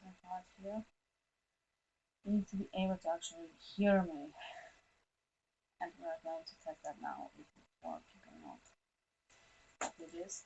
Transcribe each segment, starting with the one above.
important part here. You need to be able to actually hear me. And we're going to test that now if it's working or not. It is.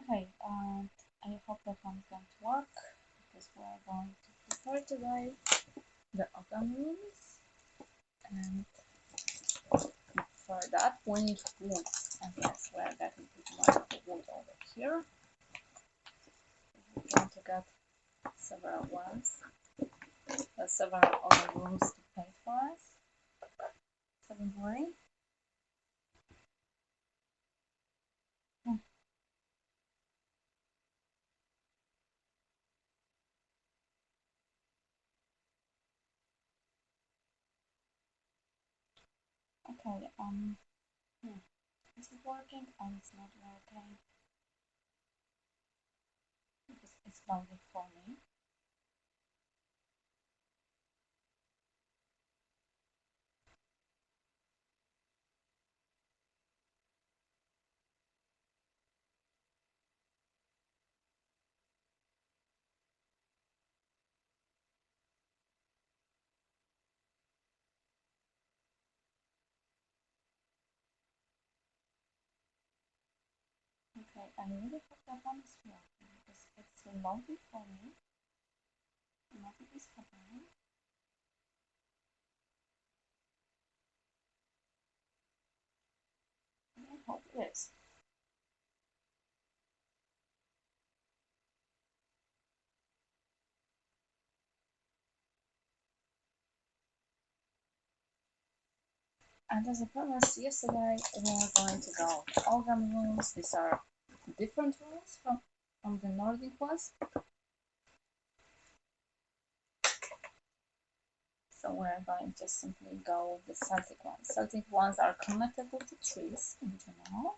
Okay, I hope that one's going to work because we're going to prepare today the Ogham rooms, and for that we need wood, and yes, we're getting pretty much of the wood over here. We're going to get several ones, several other rooms to paint for us, so don't worry. Okay, is it working? Oh, it's not working. It's loading for me. Okay, I really hope that one is working because it's loading for me. Nothing is happening. I hope it is. And as I promised yesterday, we are going to go to Ogham rooms. These are different rooms from the Nordic ones. So we're going to simply go with the Celtic ones. Celtic ones are connected with the trees in general,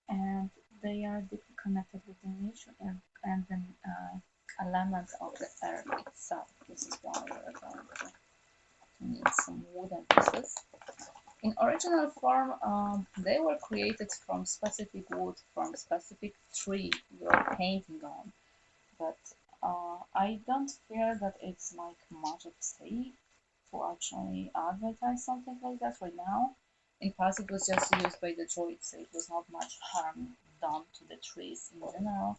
and they are deeply connected with the nature and the elements of the earth itself. This is why we're going to need some wooden pieces. In original form, they were created from specific wood, from specific tree you're painting on. But I don't feel that it's like much of a stake to actually advertise something like that right now. In past, it was just used by the druids, so it was not much harm done to the trees in general.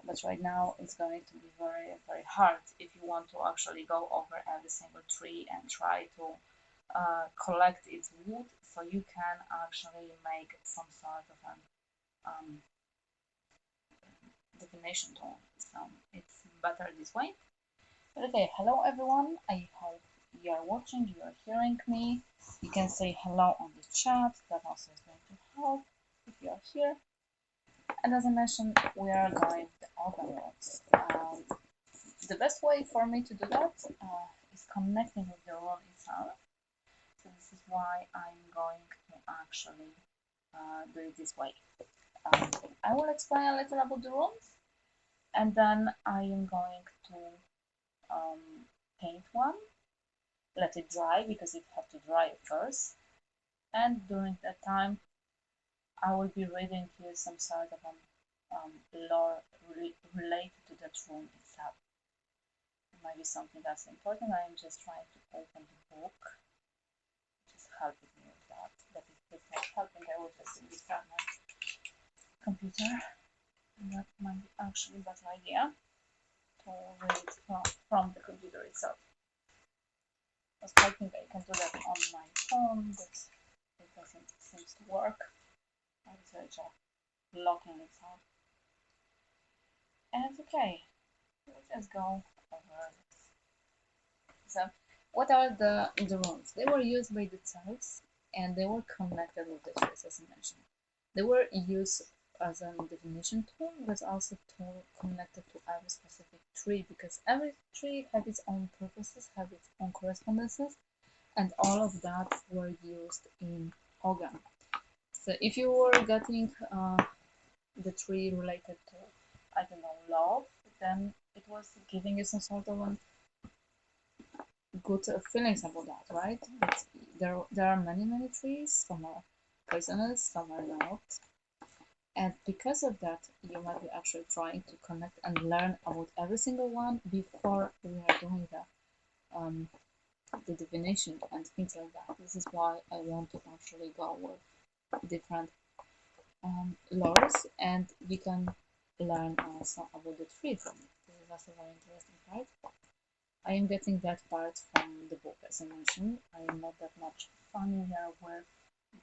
But right now, it's going to be very, very hard if you want to actually go over every single tree and try to collect its wood, so you can actually make some sort of an divination tool. So it's better this way. But okay, hello everyone. I hope you are watching, you are hearing me. You can say hello on the chat. That also is going to help if you are here. And as I mentioned, we are going to Ogham rooms. The best way for me to do that is connecting with the rune itself. So this is why I'm going to actually do it this way. I will explain a little about the runes, and then I am going to paint one, let it dry because it has to dry first, and during that time I will be reading here some sort of lore related to that rune itself. It might be something that's important. I am just trying to open the book, which is helping me with that. But if it's not helping, I will just restart my computer. And that might be actually a better idea to read from the computer itself. I was hoping I can do that on my phone, but it doesn't seems to work. It's just locking itself. And okay, let's just go over this. So, what are the rules? They were used by the types and they were connected with the trees, as I mentioned. They were used as a divination tool, but also tool connected to every specific tree because every tree had its own purposes, had its own correspondences, and all of that were used in Ogham. So if you were getting the tree related to, I don't know, love, then it was giving you some sort of good feelings about that, right? But there are many trees. Some are poisonous, some are not, and because of that, you might be actually trying to connect and learn about every single one before we are doing the divination and things like that. This is why I want to actually go with different lores, and you can learn also about the trees. This is also very interesting part. I am getting that part from the book, as I mentioned. I am not that much familiar with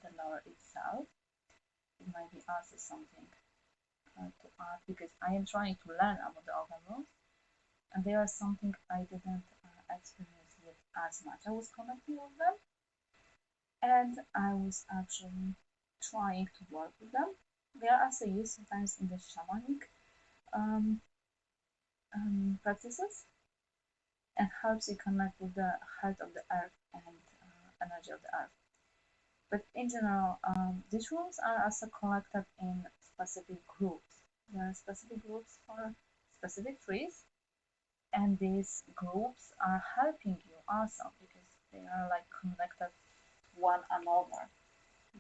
the lore itself. It might be also something to add because I am trying to learn about the Ogham rules, and they are something I didn't experience yet as much. I was connecting with them, and I was actually trying to work with them. They are also used sometimes in the shamanic um, practices and helps you connect with the heart of the earth and energy of the earth. But in general, these rules are also collected in specific groups. There are specific groups for specific trees, and these groups are helping you also because they are like connected to one another.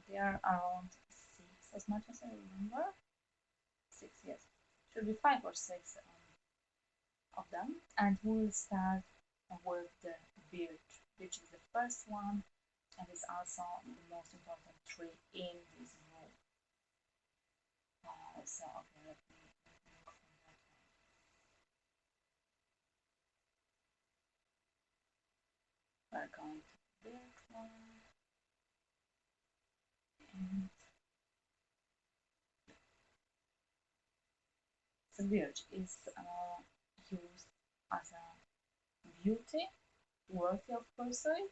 They are around 6, as much as I remember. 6, yes. Should be 5 or 6 of them. And we'll start with the birch, which is the first one and is also the most important tree in this rule. So okay, let me look for that one. We're going to the birch one, and the birch is used as a beauty worthy of pursuit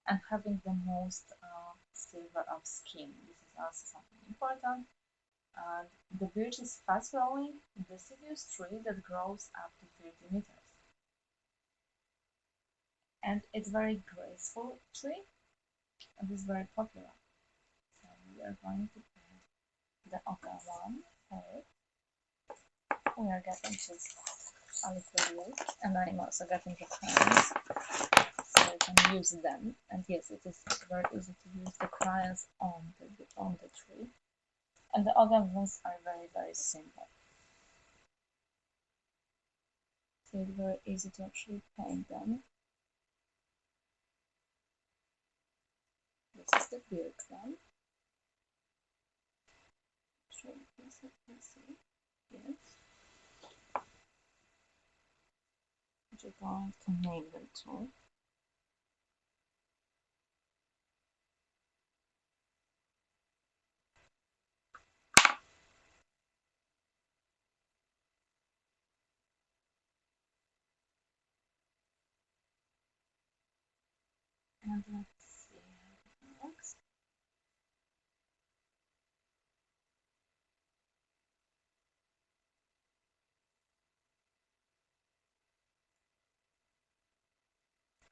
and having the most silver of skin. This is also something important. The birch is fast growing, deciduous tree that grows up to 30 meters. And it's very graceful tree and is very popular. So we are going to put the Ogham one first. We are getting just a little wood, and I'm also getting the crayons so we can use them. And yes, it is very easy to use the crayons on the tree. And the Ogham ones are very simple. So it's very easy to actually paint them. This is the birch one. Sure, yes, yes. Which are going to name them too. And let's see how it works.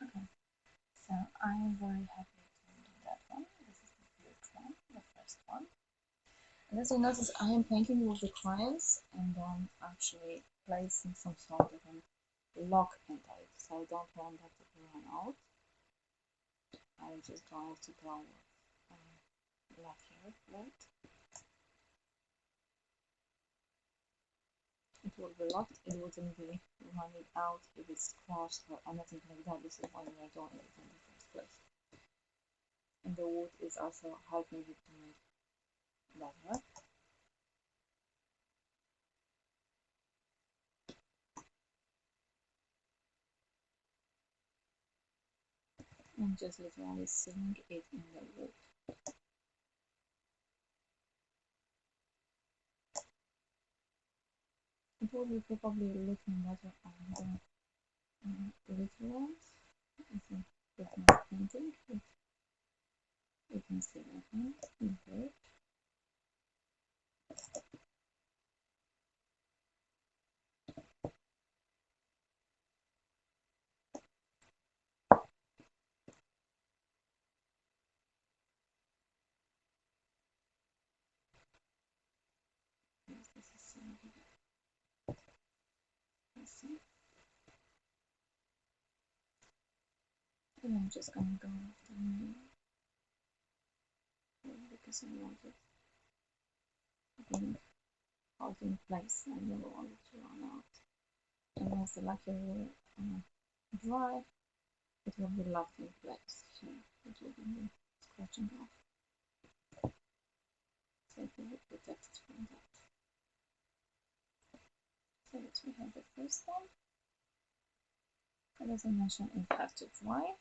Okay, so I am very happy to do that one. This is the birch one, the first one. And as you notice, I am painting with the crayons and then actually placing some sort of a lock into it. So I don't want that to run out. I'm just going to go with black here, right? It will be locked, it wouldn't be running out if it's crushed or anything like that. This is why we are doing it in the first place. And the wood is also helping you to make better. And just literally sealing it in the wood. will be probably looking better on the little ones. It's a bit more painting, but you can see that one is good. Yes, this is so good. And I'm just gonna go after me because I want it being out in place. I never want it to run out. Unless the lacquer will dry, it will be locked in place. So it will be scratching off. So it will be protected from that. So let's we have the first one. And as I mentioned, it has to dry.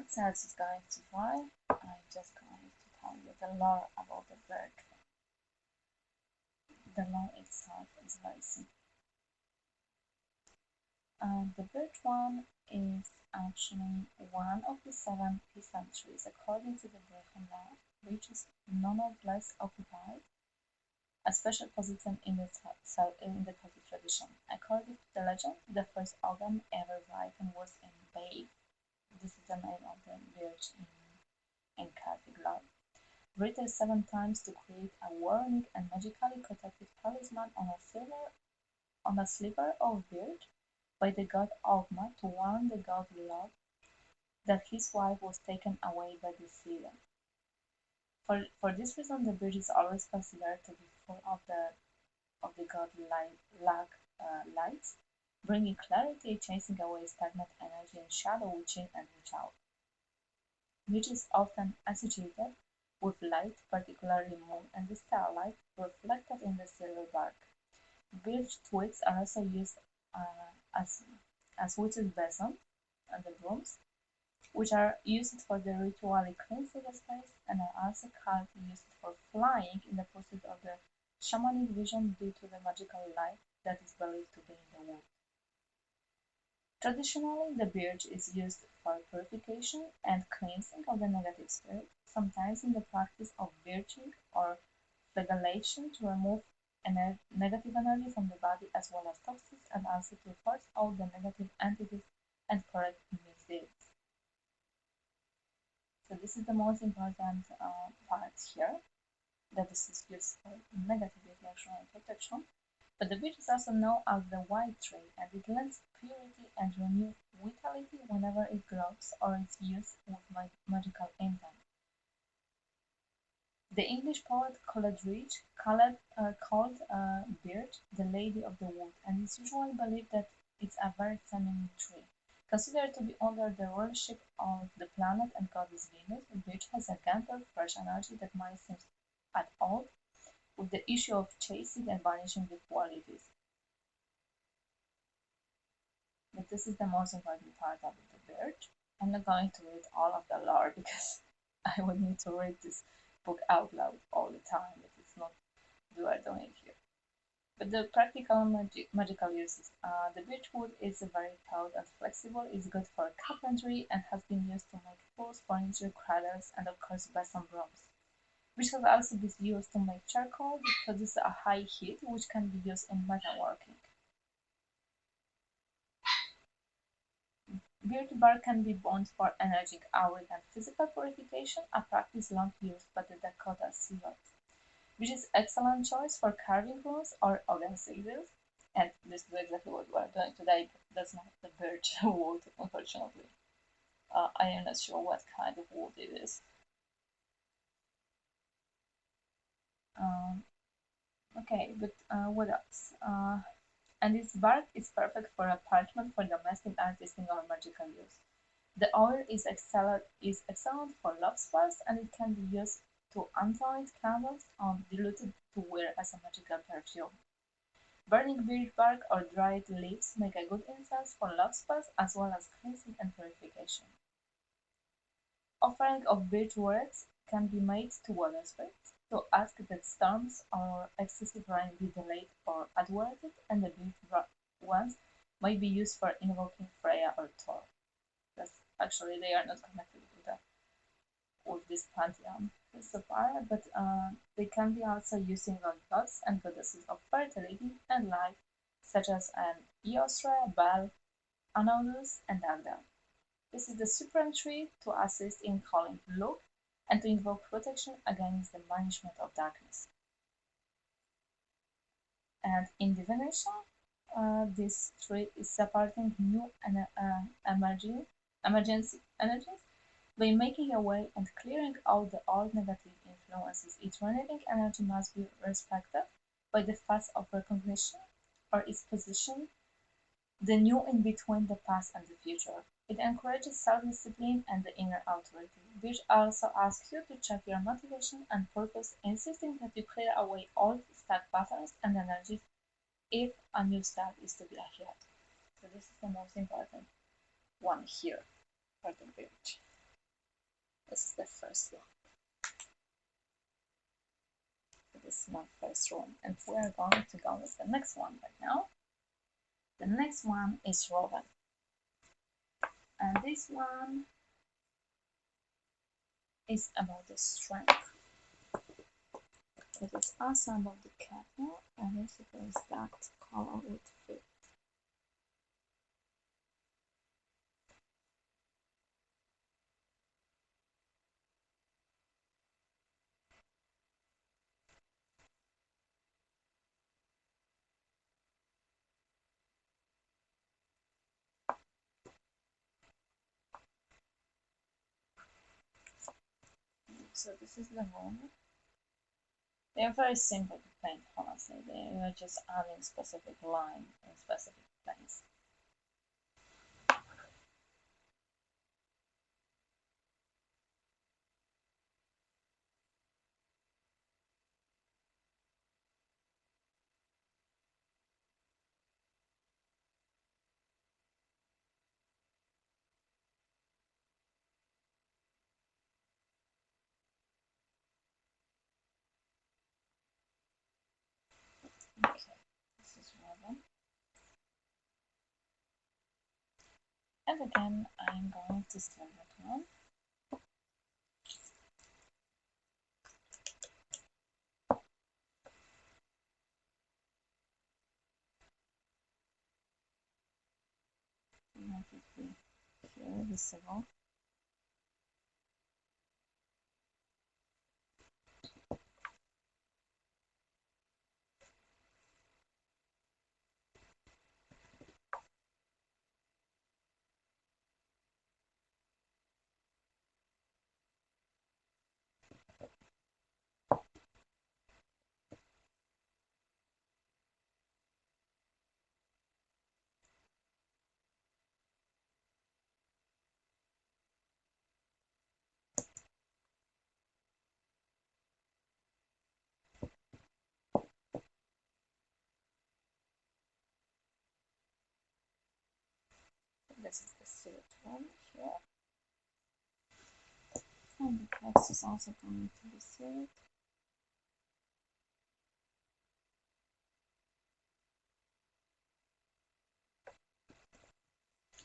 So it's going to dry. I'm just going to tell you the lore about the bird. The lore itself is very simple. The bird one is actually one of the 7 peasant trees according to the Brahman law, which is nonetheless occupied a special position in the Celtic tradition. According to the legend, the first Ogham ever written was in Bay. This is the name of the bird in Celtic lore. Written 7 times to create a warning and magically protected talisman on a sliver of bird by the god Ogham to warn the god Lot that his wife was taken away by the sea. For this reason, the bird is always considered to be full of the god lights, bringing clarity, chasing away stagnant energy and shadow within and without, which is often associated with light, particularly moon and the starlight, reflected in the silver bark. Birch twigs are also used as witches' besom and the brooms, which are used for the ritually cleansing space and are also called used for flying in the pursuit of the shamanic vision due to the magical light that is believed to be in the wood. Traditionally, the birch is used for purification and cleansing of the negative spirit, sometimes in the practice of birching or flagellation to remove negative energy from the body as well as toxins and also to force out the negative entities and correct misdeeds. So this is the most important part here, that this is used for negative reflection and protection. But the beech is also known as the white tree, and it lends purity and renewed vitality whenever it grows or is used with magical intent. The English poet Coleridge called birch the Lady of the Wood, and it's usually believed that it's a very feminine tree. Considered to be under the rulership of the planet and goddess Venus, birch has a gentle, fresh energy that might seem at odds with the issue of chasing and banishing the qualities. But this is the most important part of the birch. I'm not going to read all of the lore because I would need to read this book out loud all the time. It is not we are doing here. But the practical magical uses. The birchwood is very taut and flexible, is good for carpentry, and has been used to make tools, furniture, cradles, and of course besom brooms, which has also been used to make charcoal that produces a high heat, which can be used in metalworking. Birch bark can be burned for energetic auric and physical purification, a practice long used by the Dakota Sioux, which is excellent choice for carving rooms or Ogham cedars. And this is exactly what we are doing today, but that's not the birch wood, unfortunately. I am not sure what kind of wood it is. Okay, but what else? And its bark is perfect for a parchment for domestic artisting or magical use. The oil is excellent for love spells, and it can be used to untied candles or diluted to wear as a magical perfume. Burning birch bark or dried leaves make a good incense for love spells as well as cleansing and purification. Offering of birch words can be made to water spirits. to ask that storms or excessive rain be delayed or averted, and the built ones might be used for invoking Freya or Thor. That's actually they are not connected with this pantheon so far, but they can be also using on gods and goddesses of fertility and life, such as an Eostre, Bel, Anodus, and Agda. This is the supreme tree to assist in calling luck and to invoke protection against the banishment of darkness. And in divination, this tree is supporting new and emergency energies by making a way and clearing out the old negative influences. Its regenerating energy must be respected by the phase of recognition or its position, the new in between the past and the future. It encourages self-discipline and the inner authority, which also asks you to check your motivation and purpose, insisting that you clear away old stuck patterns and energies if a new start is to be ahead. So this is the most important one here for the village. This is the first one. So this is my first one, and we're going to go with the next one right now. The next one is Rowan, and this one is about the strength. It is also about the cattle, and it's supposed that color would fit. So this is the one. They are very simple to paint, honestly. They are just adding specific line in specific place. Okay, this is one. And again, I'm going to select that one. Let it be here visible. This is the third one here. And the text is also going to be sealed.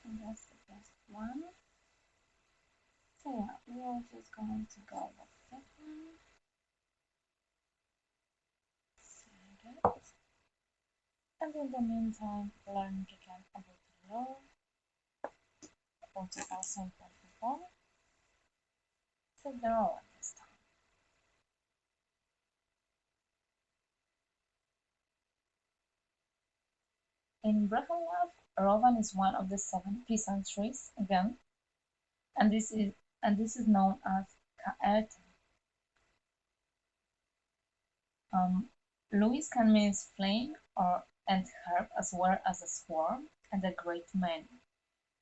And that's the best one. So yeah, we are just going to go with that one. Save it. And in the meantime, learn again about the law, which is also important one. So the law this time. In Brahmanov, Rovan is one of the 7 peasant trees again, and this is known as Kaert. Louis can mean flame or and herb as well as a swarm and a great many.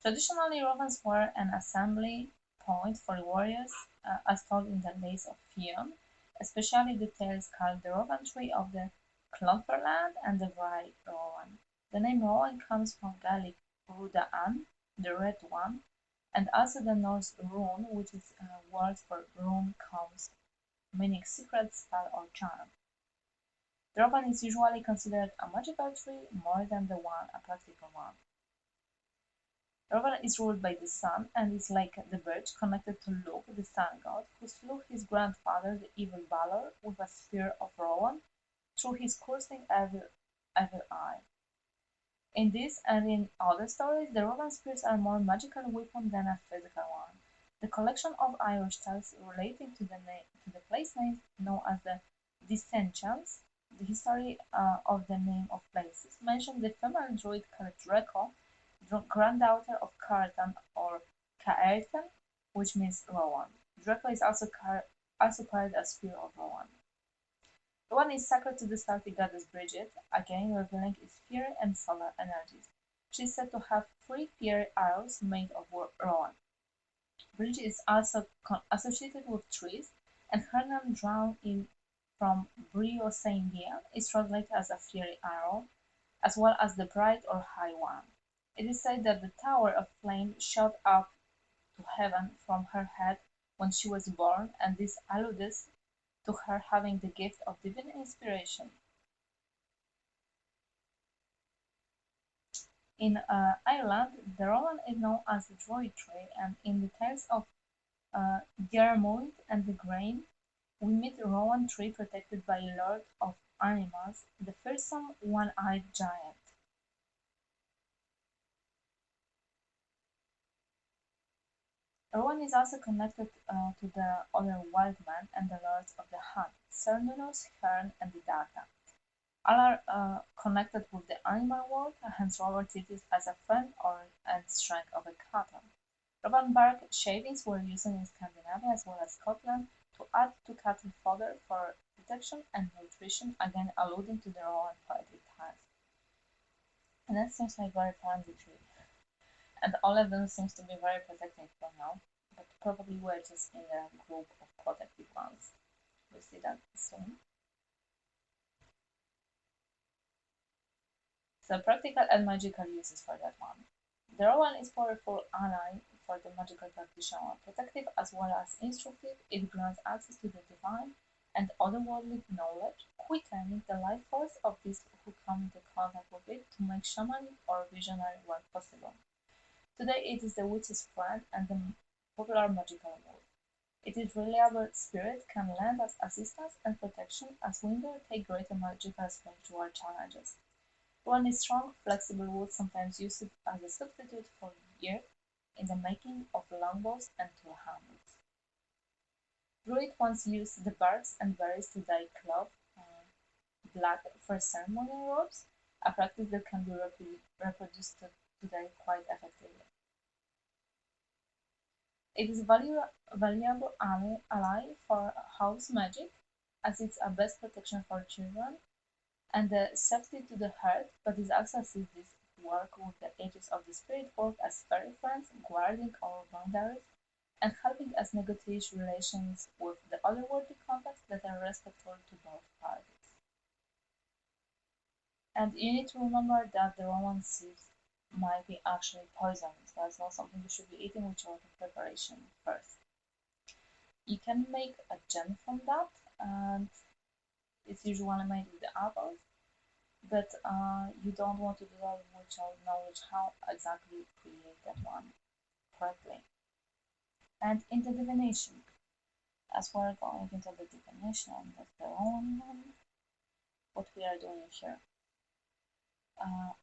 Traditionally, rovens were an assembly point for warriors, as told in the Lays of Fionn, especially the tales called the Rowan Tree of the Clonferland and the Wry Rowan. The name Rowan comes from Gaelic Ruda'an, the red one, and also the Norse rune, which is a word for rune council. meaning secret, spell, or charm. The Rowan is usually considered a magical tree more than the one a practical one. Rowan is ruled by the sun and is like the birch connected to Luke, the sun god, who slew his grandfather, the evil Balor, with a spear of Rowan through his cursing evil eye. In this and in other stories, the Rowan spears are more magical weapon than a physical one. The collection of Irish tales relating to the place names known as the dissensions, the history of the name of places, mention the female druid called Draco, granddaughter of Cartan or Caertan, which means Rowan. Draco is also carried a spear of Rowan. Rowan is sacred to the Celtic goddess Bridget, again revealing its fiery and solar energies. She is said to have three fiery arrows made of Rowan. Bridget is also associated with trees, and her name, drawn in from Brio Saint Gian, is translated as a fiery arrow, as well as the bright or high one. It is said that the tower of flame shot up to heaven from her head when she was born, and this alludes to her having the gift of divine inspiration. In Ireland, the Rowan is known as the Druid tree, and in the tales of Diarmuid and the Grain, we meet the Rowan tree protected by a lord of animals, the fearsome one-eyed giant. Rowan is also connected to the other wild men and the lords of the hunt, Cernunnos, Herne, and the Daga. All are connected with the animal world, hence Robert sees it as a friend or and strength of a cattle. Rowan bark shavings were used in Scandinavia as well as Scotland to add to cattle fodder for protection and nutrition, again alluding to the Rowan poetic times. And that seems like very pansy tree. And all of them seems to be very protecting for now, but probably we're just in a group of protected ones. We'll see that soon. So practical and magical uses for that one. The Rowan is powerful ally for the magical practitioner, protective as well as instructive. It grants access to the divine and otherworldly knowledge, quickening the life force of these who come into contact with it to make shamanic or visionary work possible. Today it is the witch's friend and the popular magical word. It is reliable spirit, can lend us assistance and protection as we undertake greater magical spiritual challenges. One is strong, flexible wood, sometimes used as a substitute for year in the making of longbows and tool handles. Druid once used the barks and berries to dye cloth black for ceremonial robes, a practice that can be reproduced today quite effectively. It is a valuable ally for house magic, as it's a best protection for children and the safety to the heart, but it also assists this work with the ages of the spirit work as fairy friends, guarding our boundaries, and helping us negotiate relations with the otherworldly contacts that are respectful to both parties. And you need to remember that the Roman seeds might be actually poisonous. That's not something you should be eating with your preparation first. You can make a gem from that, and it's usually made with the apples, but you don't want to do that without knowledge how exactly create that one correctly. And in the divination, as we're going into the divination, that's the only one, what we are doing here.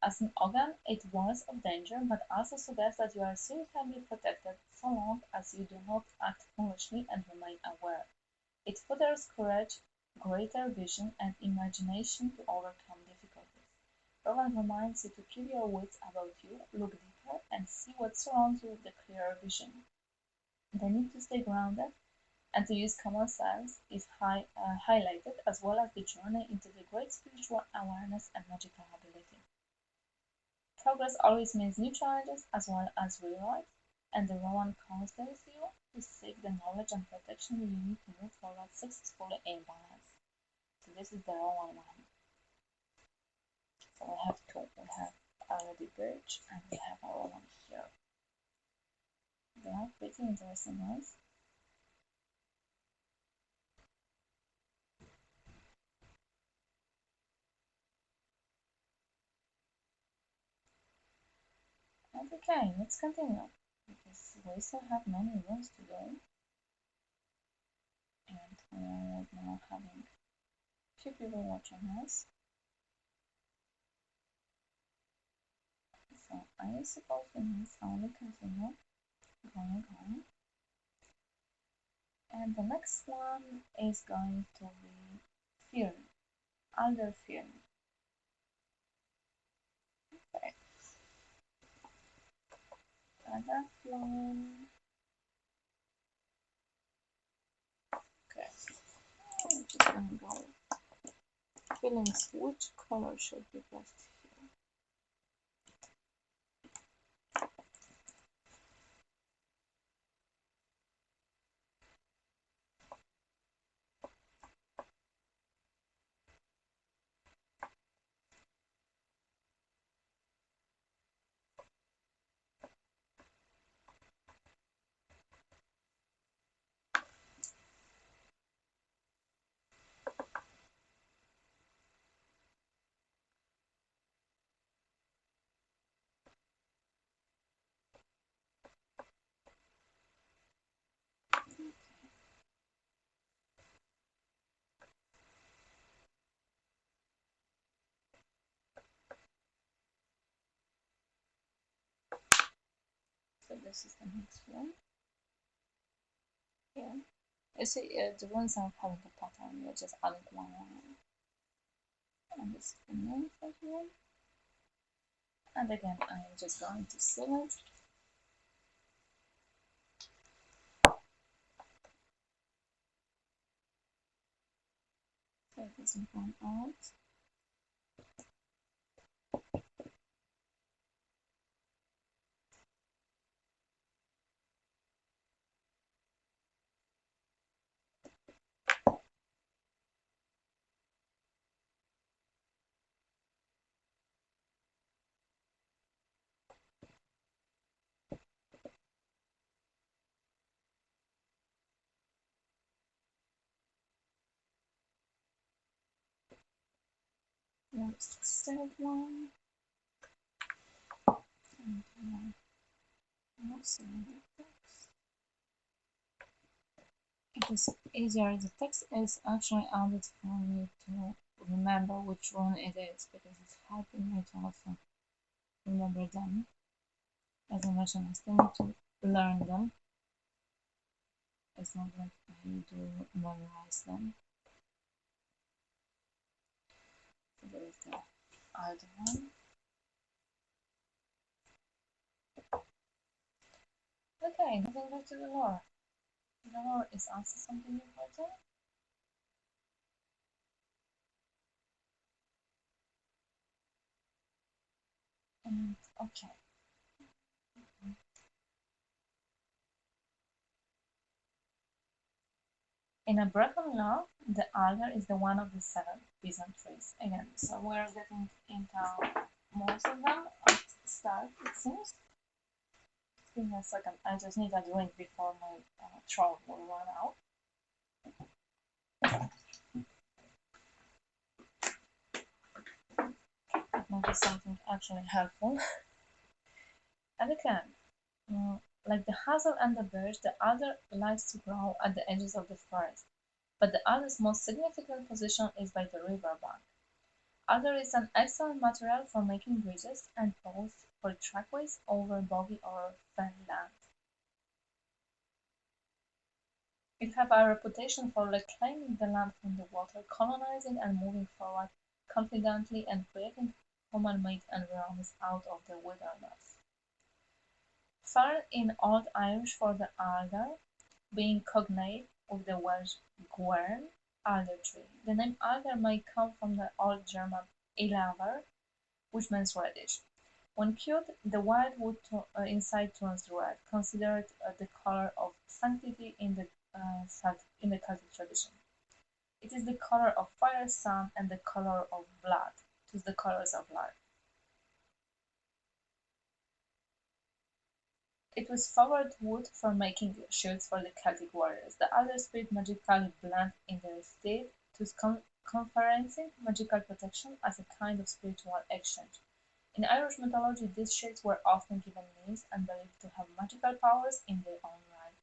As an Ogham, it warns of danger, but also suggests that you are seriously protected so long as you do not act foolishly and remain aware. It fosters courage, greater vision, and imagination to overcome difficulties. Rowan reminds you to keep your wits about you, look deeper, and see what surrounds you with a clearer vision. The need to stay grounded and to use common sense is highlighted, as well as the journey into the great spiritual awareness and magical ability. Progress always means new challenges as well as rewards, and the Rowan counsels you to seek the knowledge and protection you need to move forward successfully in balance. So this is the Rowan one. So we have two. We have already birch and we have our one here. They are pretty interesting ones. And okay, let's continue because we still have many runs to go, and we are right now having a few people watching us. So I suppose we need only continue going on. And the next one is going to be film, alder film. Okay. That one. Okay. I'm just gonna go. Feelings, which color should be best here? So this is the next one. Yeah. You see, the ones are having a pattern. You're just adding one line. And this is the name for here. And again, I'm just going to select. So it doesn't come out. Let's extend one. And also the text. It is easier. The text is actually added for me to remember which one it is because it's helping me to also remember them. As I mentioned, I still need to learn them. It's not like I need to memorize them. So there is the other one. Okay, moving back to the lore. The lore is also something important. And okay. In a broken law, the alder is the one of the 7 Byzant trees. Again, so we're getting into most of them at the start, it seems. Give me a second, I just need a drink before my throat will run out. It might be something actually helpful. And again, like the hazel and the birch, the alder likes to grow at the edges of the forest, but the alder's most significant position is by the river bank. Alder is an excellent material for making bridges and posts for trackways over boggy or fen land. It has a reputation for reclaiming the land from the water, colonizing and moving forward confidently and creating human-made environments out of the wilderness. Fern in Old Irish for the alder, being cognate with the Welsh gwern, alder tree. The name alder may come from the Old German "ilaver", which means reddish. When cured, the white wood inside turns red, considered the color of sanctity in the Celtic tradition. It is the color of fire, sun, and the color of blood. It is the colors of life. It was favored wood for making shields for the Celtic warriors. The alder spirit magically blend in their stead, thus conferring magical protection as a kind of spiritual exchange. In Irish mythology, these shields were often given names and believed to have magical powers in their own right.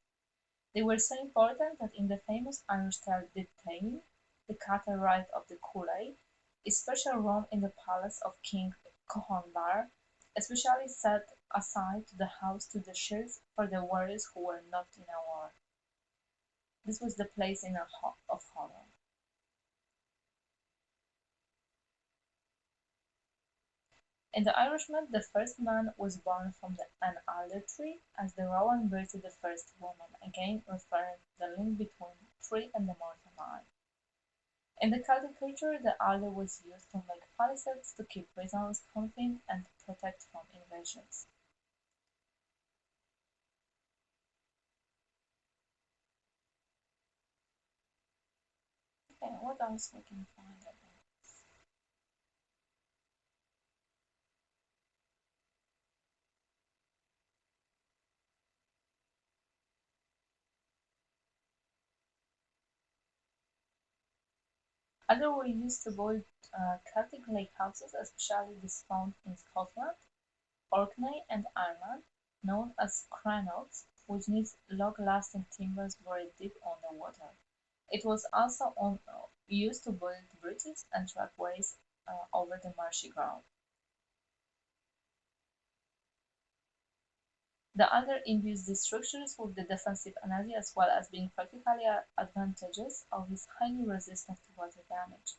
They were so important that in the famous Irish tale The Tale, the cattle rite of the Cooley, a special room in the palace of King Cohombar, especially set aside to the house to the shields for the warriors who were not in a war. This was the place of honor. In the Irish myth, the first man was born from an alder tree, as the Rowan birthed the first woman, again referring to the link between tree and the mortal man. In the Celtic culture, the alder was used to make palisades to keep prisoners confined and to protect from invasions. Okay, what else we can find about this? Others were used to build Celtic lake houses, especially those found in Scotland, Orkney and Ireland, known as crannogs, which needs long-lasting timbers buried deep underwater. It was also used to build bridges and trackways over the marshy ground. The alder imbues these structures with the defensive energy as well as being practically advantageous of its highly resistant to water damage.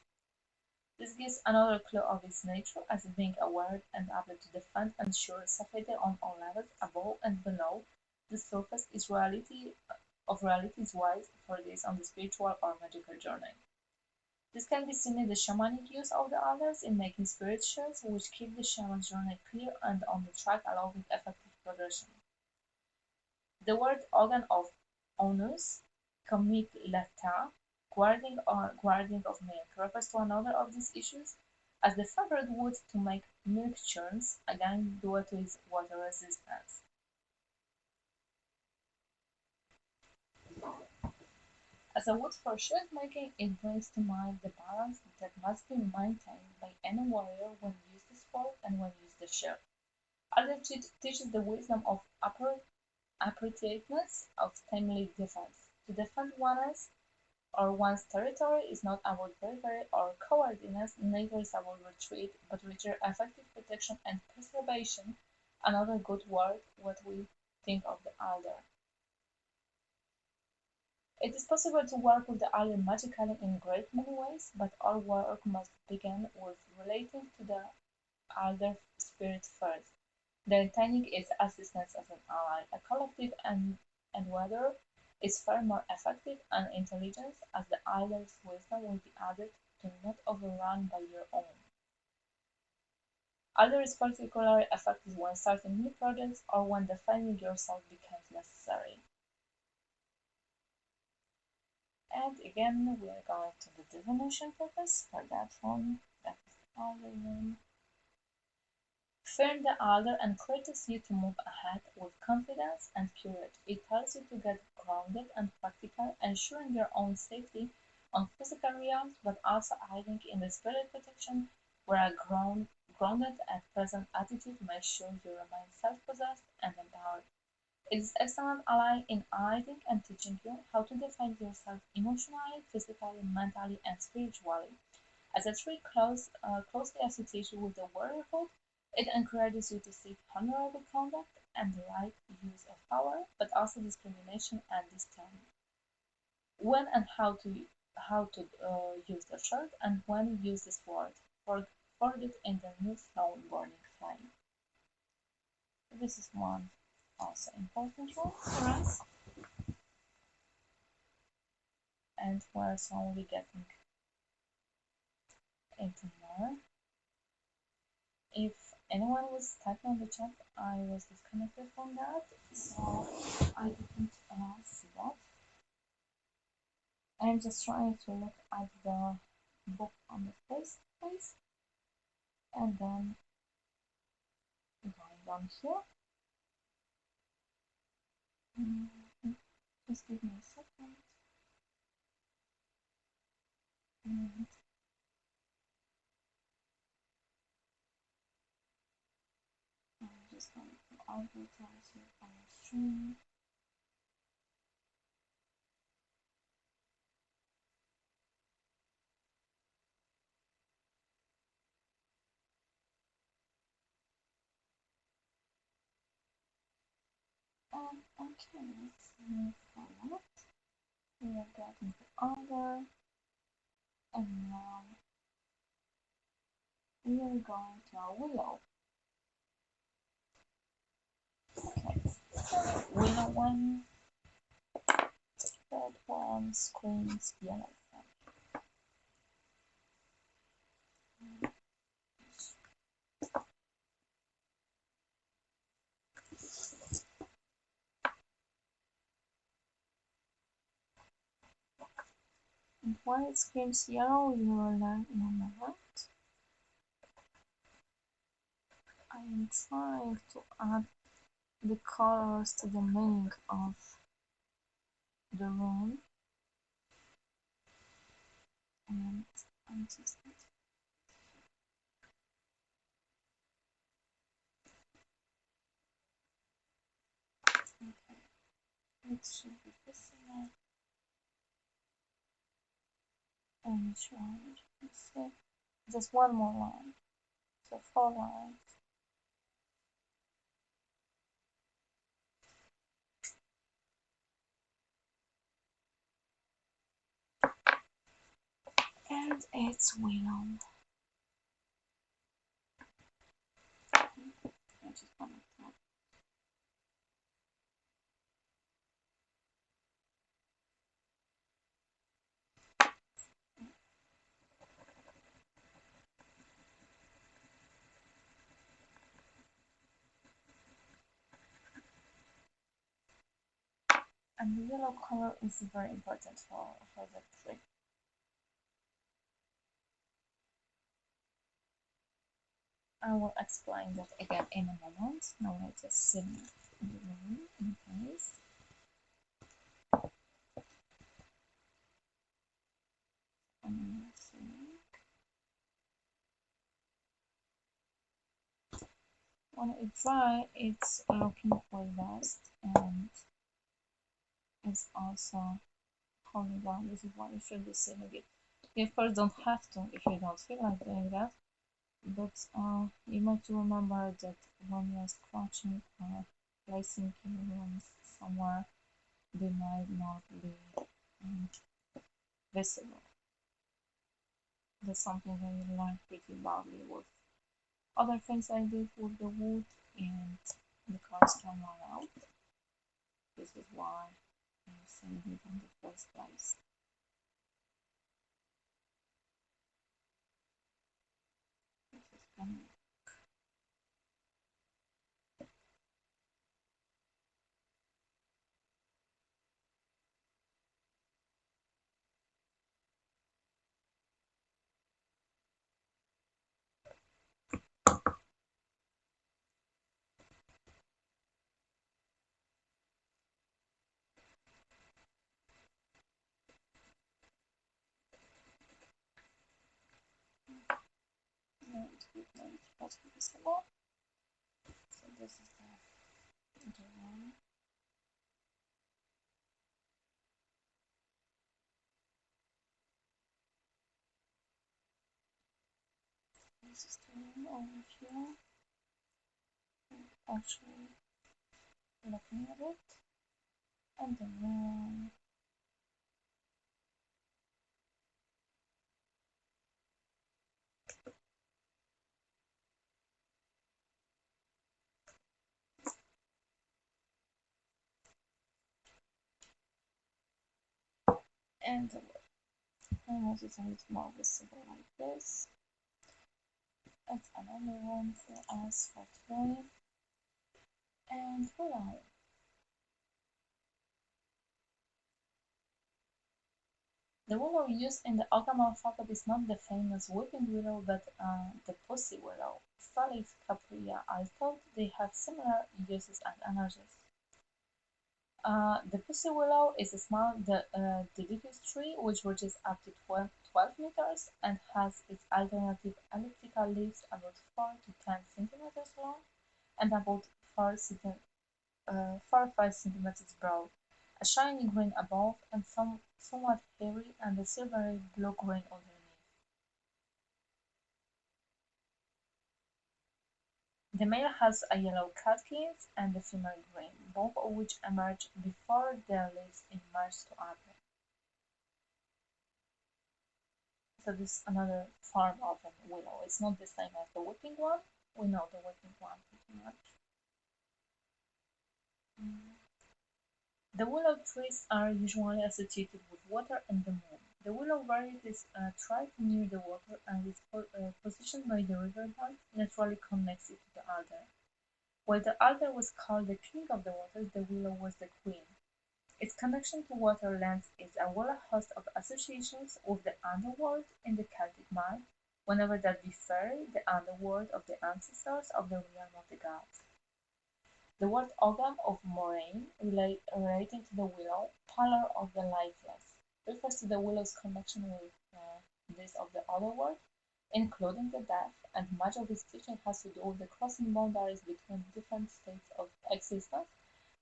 This gives another clue of its nature as being aware and able to defend and ensure safety on all levels, above and below the surface is reality's wise for this on the spiritual or magical journey. This can be seen in the shamanic use of the alders in making spirit shields, which keep the shaman's journey clear and on the track, allowing effective progression. The word organ of onus, commit leta, guarding of milk, refers to another of these issues, as the favorite wood to make milk churns, again due to its water resistance. As a wood for shield making, it brings to mind the balance that must be maintained by any warrior when used as sword and when used as shield. Alder teaches the wisdom of appropriateness of timely defense. To defend one's or one's territory is not about bravery or cowardliness, neither is about retreat, but rather effective protection and preservation. Another good word, what we think of the alder. It is possible to work with the alder magically in great many ways, but all work must begin with relating to the alder spirit first, then taking its assistance as an ally. A collective and whether is far more effective and intelligent as the alder's wisdom will be added to not overrun by your own. Alder is particularly effective when starting new projects or when defining yourself becomes necessary. And again, we are going to the divination purpose for that one. That is the alder one. Firm the alder encourages you to move ahead with confidence and courage. It tells you to get grounded and practical, ensuring your own safety on physical realms, but also aiding in the spirit protection, where a grounded and present attitude makes sure you remain self-possessed and empowered. It is excellent ally in aiding and teaching you how to defend yourself emotionally, physically, mentally, and spiritually. As a tree closely associated with the warriorhood, it encourages you to seek honorable conduct and the right use of power, but also discrimination and discernment. When and how to use the shield and when use the sword, forged in the new stone burning flame. This is one also important one for us, and we're slowly getting into more. If anyone was typing on the chat, I was disconnected from that, so I didn't see that. I'm just trying to look at the book on the first place, and then going down here. Just give me a second. advertising on stream. Okay, let's move forward. We are getting the order, and now we are going to our willow. Okay, willow one, red one screams yellow. And when it screams yellow, you will learn in a moment. I am trying to add the colors to the meaning of the rune. And I'm just okay. It should be visible. And change. Let's see. Just one more line. So 4 lines. And it's willow. I just want to type. And the yellow color is very important for the tree. I will explain that again in a moment. Now I just sim the room in place. When it dry, it's looking for dust and it's also falling down. This is why you should be simming it. You of course don't have to if you don't feel like doing that, but you might remember that when you're scratching or placing rooms somewhere, they might not be visible. That's something that you learn pretty badly with other things I did with the wood, and the cars can run out. This is why I saved it in the first place. This is funny. No, it would not be visible. So this is the one. This is the one over here. Actually looking at it. And the one. And the wood. And also it's a little more visible like this. That's another one for us for today. And willow. The willow used in the Ogham alphabet is not the famous weeping willow, but the pussy willow. Salix caprea. I thought they had similar uses and energies. The pussy willow is a small deciduous tree which reaches up to 12 meters and has its alternative elliptical leaves about 4 to 10 centimeters long and about 4 or 5 centimeters broad, a shiny green above and somewhat hairy and a silvery blue-green underneath. The male has a yellow catkins and the female green, both of which emerge before their leaves emerge to adult. So this is another form of a willow. It's not the same as the weeping one. We know the weeping one pretty much. The willow trees are usually associated with water and the moon. The willow varieties thrive near the water and its position by the riverbank naturally connects it to the alder. While the alder was called the king of the waters, the willow was the queen. Its connection to water lends it a whole host of associations with the underworld in the Celtic myth, whenever that be fairy, the underworld of the ancestors of the realm of the gods. The word Ogham of Moraine, relating to the willow, pallor of the lifeless, refers to the willow's connection with this of the other world, including the death, and much of its teaching has to do with the crossing boundaries between different states of existence,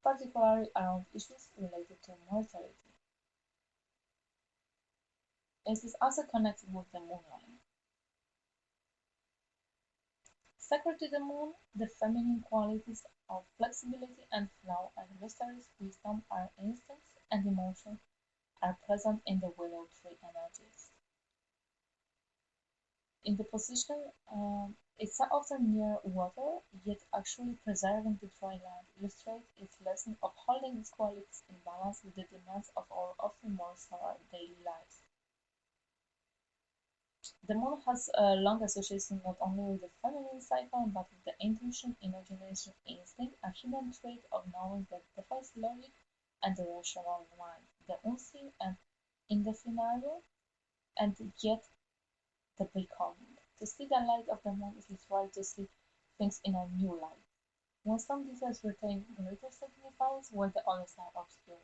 particularly around issues related to mortality. It is also connected with the moonlight. Sacred to the moon, the feminine qualities of flexibility and flow and mysterious wisdom are instincts and emotions are present in the willow tree energies. In the position, it's often near water, yet actually preserving the dry land illustrates its lesson of holding its qualities in balance with the demands of our often more solar daily lives. The moon has a long association not only with the feminine cycle, but with the intuition, imagination, instinct, a hidden trait of knowing that defies logic and the rational mind, the unseen and indefinable, and yet the becoming. To see the light of the moon is literally to see things in a new light, when some details retain greater significance while the others are obscure.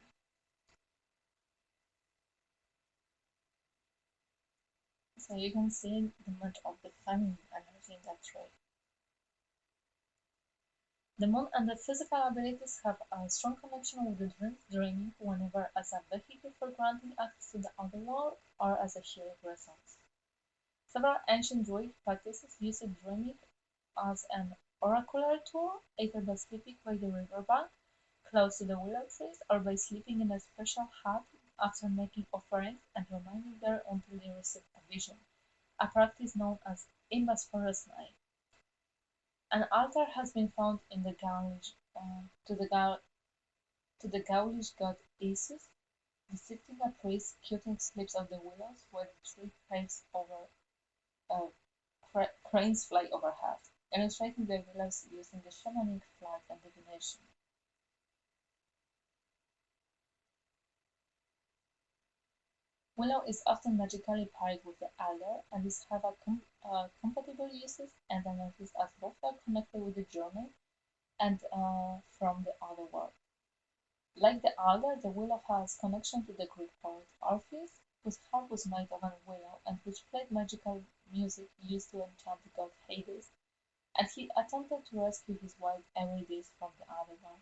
So you can see the much of the feminine energy in that trait. The moon and the physical abilities have a strong connection with the dreaming, whenever as a vehicle for granting access to the other world or as a healing resource. Several ancient Druid practices used dreaming as an oracular tool, either by sleeping by the riverbank, close to the willow trees, or by sleeping in a special hut after making offerings and remaining there until they received a vision, a practice known as Imbasphorus night. An altar has been found in the Gaulish to the Gaulish god Isis, depicting a priest cutting slips of the willows while the tree cranes cranes fly overhead, illustrating the willows using the shamanic flight and divination. Willow is often magically paired with the alder, and these have compatible uses and energies as both are connected with the journey and from the other world. Like the alder, the willow has connection to the Greek poet Orpheus, whose harp was made of a willow and which played magical music used to enchant the god Hades, and he attempted to rescue his wife Eurydice from the other world.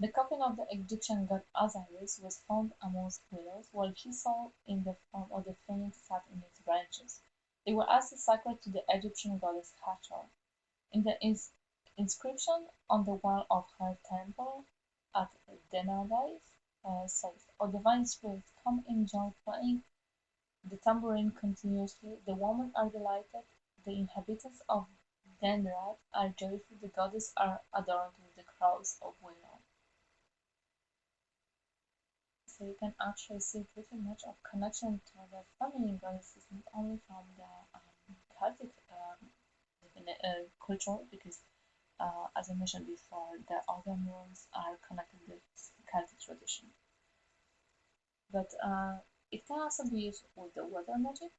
The coffin of the Egyptian god Osiris was found amongst willows, while his soul in the form of the phoenix sat in its branches. They were also sacred to the Egyptian goddess Hathor. In the inscription on the wall of her temple at Denadais says, "O divine spirits, come in joy playing the tambourine continuously. The women are delighted, the inhabitants of Denrad are joyful, the goddesses are adorned with the crowns of willow." So you can actually see pretty much of connection to the feminine goddesses, not only from the Celtic culture, because as I mentioned before, the Ogham runes are connected with Celtic tradition. But it can also be used with the water magic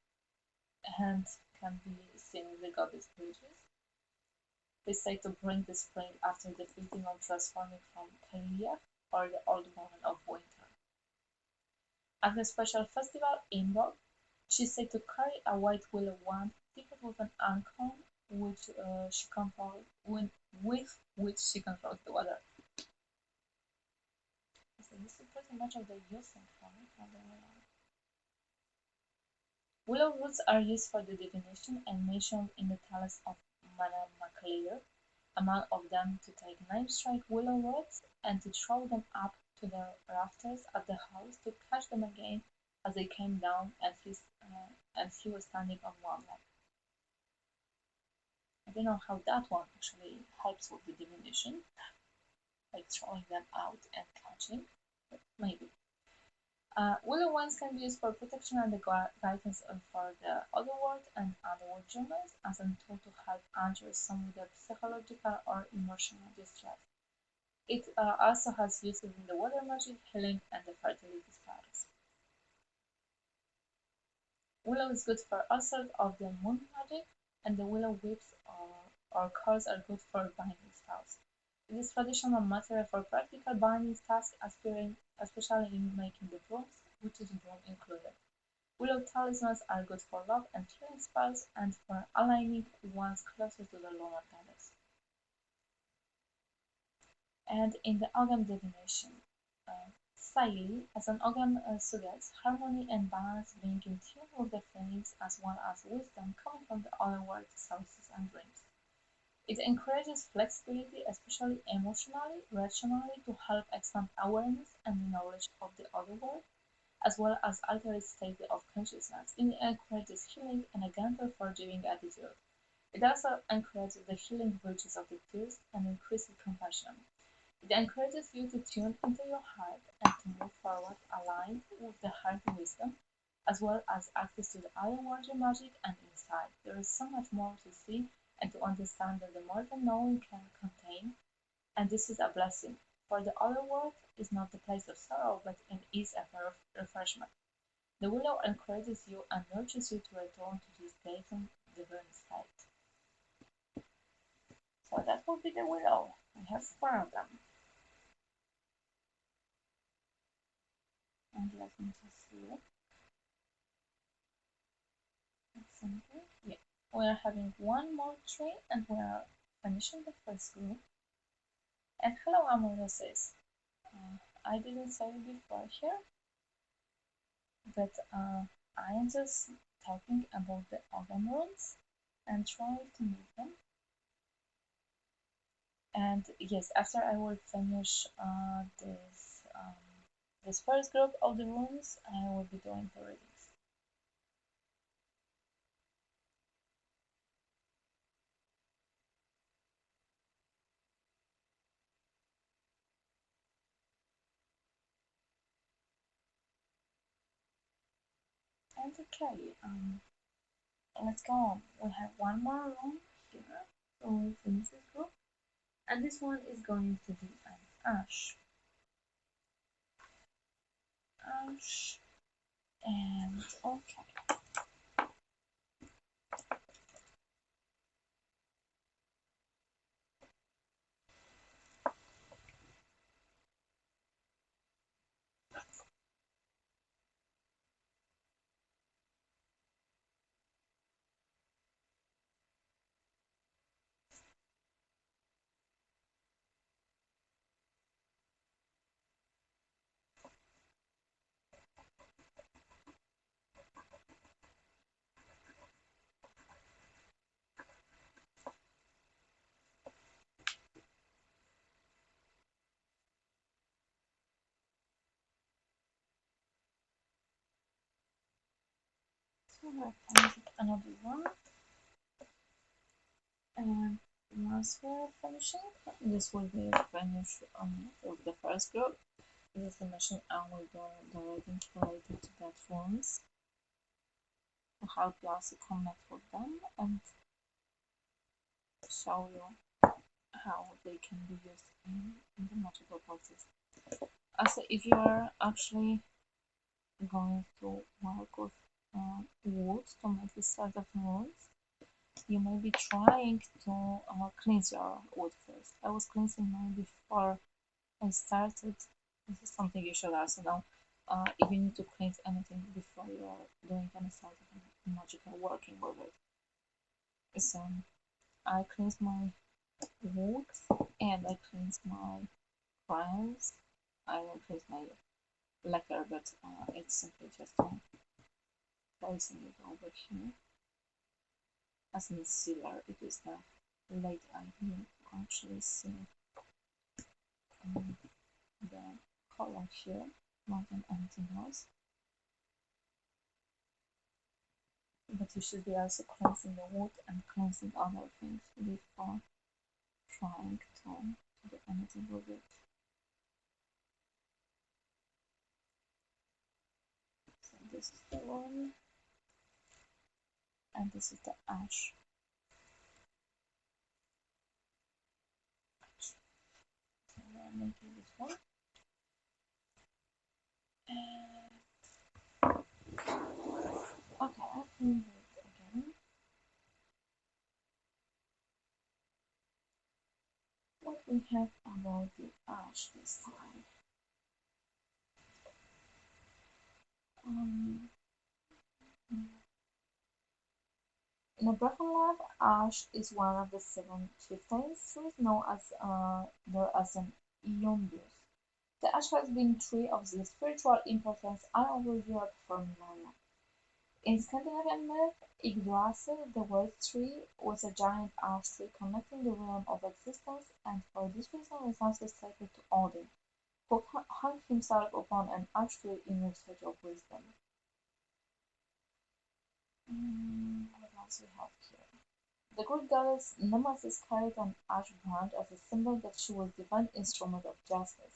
and can be seen with the goddess bridges. They say to bring the spring after defeating or transforming from Kalia, or the old woman of winter. At the special festival Imbolc, she is said to carry a white willow wand tipped with an anchor which she controls with which she controls the weather. So this is pretty much of the using for the willow. Willow roots are used for the divination and mentioned in the tales of Mana MacLear, a man of them to take 9 straight willow rods and to throw them up to the rafters at the house to catch them again as they came down, and he was standing on one leg. I don't know how that one actually helps with the divination, like throwing them out and catching, but maybe. Willow wands can be used for protection and the guidance for the otherworld and otherworld journeys as a tool to help answer some with the psychological or emotional distress. It also has uses in the water magic, healing, and the fertility spells. Willow is good for all sorts of the moon magic, and the willow whips or cords are good for binding spells. It is traditional material for practical binding tasks, especially in making the brooms, which is broom included. Willow talismans are good for love and healing spells and for aligning ones closer to the lower goddess. And in the Ogham divination, Saili, as an Ogham suggests harmony and balance, being in tune with the feelings as well as wisdom coming from the other world sources and dreams. It encourages flexibility, especially emotionally, rationally, to help expand awareness and knowledge of the other world, as well as alter state of consciousness. It encourages healing and a gentle, forgiving attitude. It also encourages the healing virtues of the tears and increases compassion. It encourages you to tune into your heart and to move forward aligned with the heart wisdom, as well as access to the other world magic and insight. There is so much more to see and to understand that the more than knowing can contain, and this is a blessing. For the other world is not the place of sorrow, but in ease and refreshment. The willow encourages you and nurtures you to return to this latent divine state. So that will be the willow. I have 4 of them. And let me just look. Example. Yeah. We are having one more tree and we are finishing the first group. And hello Amorosis. I didn't say it before here, but I am just talking about the Ogham runes and trying to move them. And yes, after I will finish this first group of the runes, I will be doing the readings. And okay, let's go on. We have one more room here, so we'll finish this group. And this one is going to be an ash. Ash. And okay. So we're finishing another one. And once we're finishing, this will be finished with the first group. This is the mission and we'll do the reading related to that runes to help you also connect with them and show you how they can be used in the magical process. Also, if you are actually going to work with wood to make this sort of runes, you may be trying to cleanse your wood first. I was cleansing mine before I started. This is something you should also know. If you need to cleanse anything before you are doing any sort of magical working with it. So I cleanse my wood and I cleanse my crayons. I will cleanse my lacquer, but it's simply just placing it over here as a sealer. It is the late idea to actually seal the color here more than anything else. But you should be also cleansing the wood and cleansing other things before trying to do anything with it. So this is the one, and this is the ash. So I'm making this one. Okay, I'll clean it again. What we have about the ash this time? Um, in a broken lab, ash is one of the seven chieftains. Trees known as there as an Iondius. The ash has been tree of the spiritual importance all over Europe for millennia. In Scandinavian myth, Yggdrasil, the Word Tree, was a giant ash tree connecting the realm of existence, and for this reason is also sacred to Odin, who hung himself upon an ash tree in search of wisdom. What else we have here? The Greek goddess Nemesis carried an ash brand as a symbol that she was divine instrument of justice,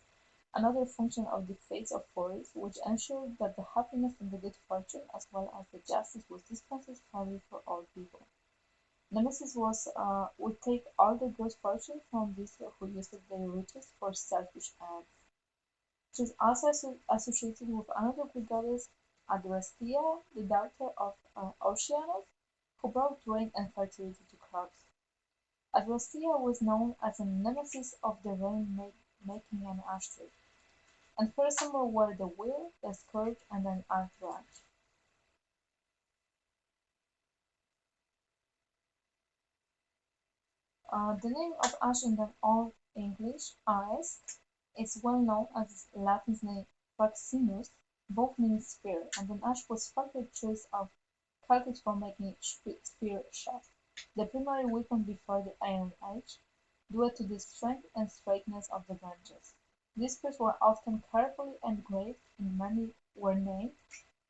another function of the fates of forests, which ensured that the happiness and the good fortune, as well as the justice, was dispensed fairly for all people. Nemesis would take all the good fortune from those who used their riches for selfish ends. She is also associated with another Greek goddess, Adrastea, the daughter of Oceanus, who brought rain and fertility to crops. Adrastea was known as a nemesis of the rain-making and ash tree, and her symbol were the wheel, the scourge, and an arc branch. The name of ash in the Old English, Aes, is well known as Latin's name Fraxinus, both meaning spear, and an ash was favorite choice of Celtics for making spear shafts, the primary weapon before the Iron Age, due to the strength and straightness of the branches. These spears were often carefully engraved, and many were named,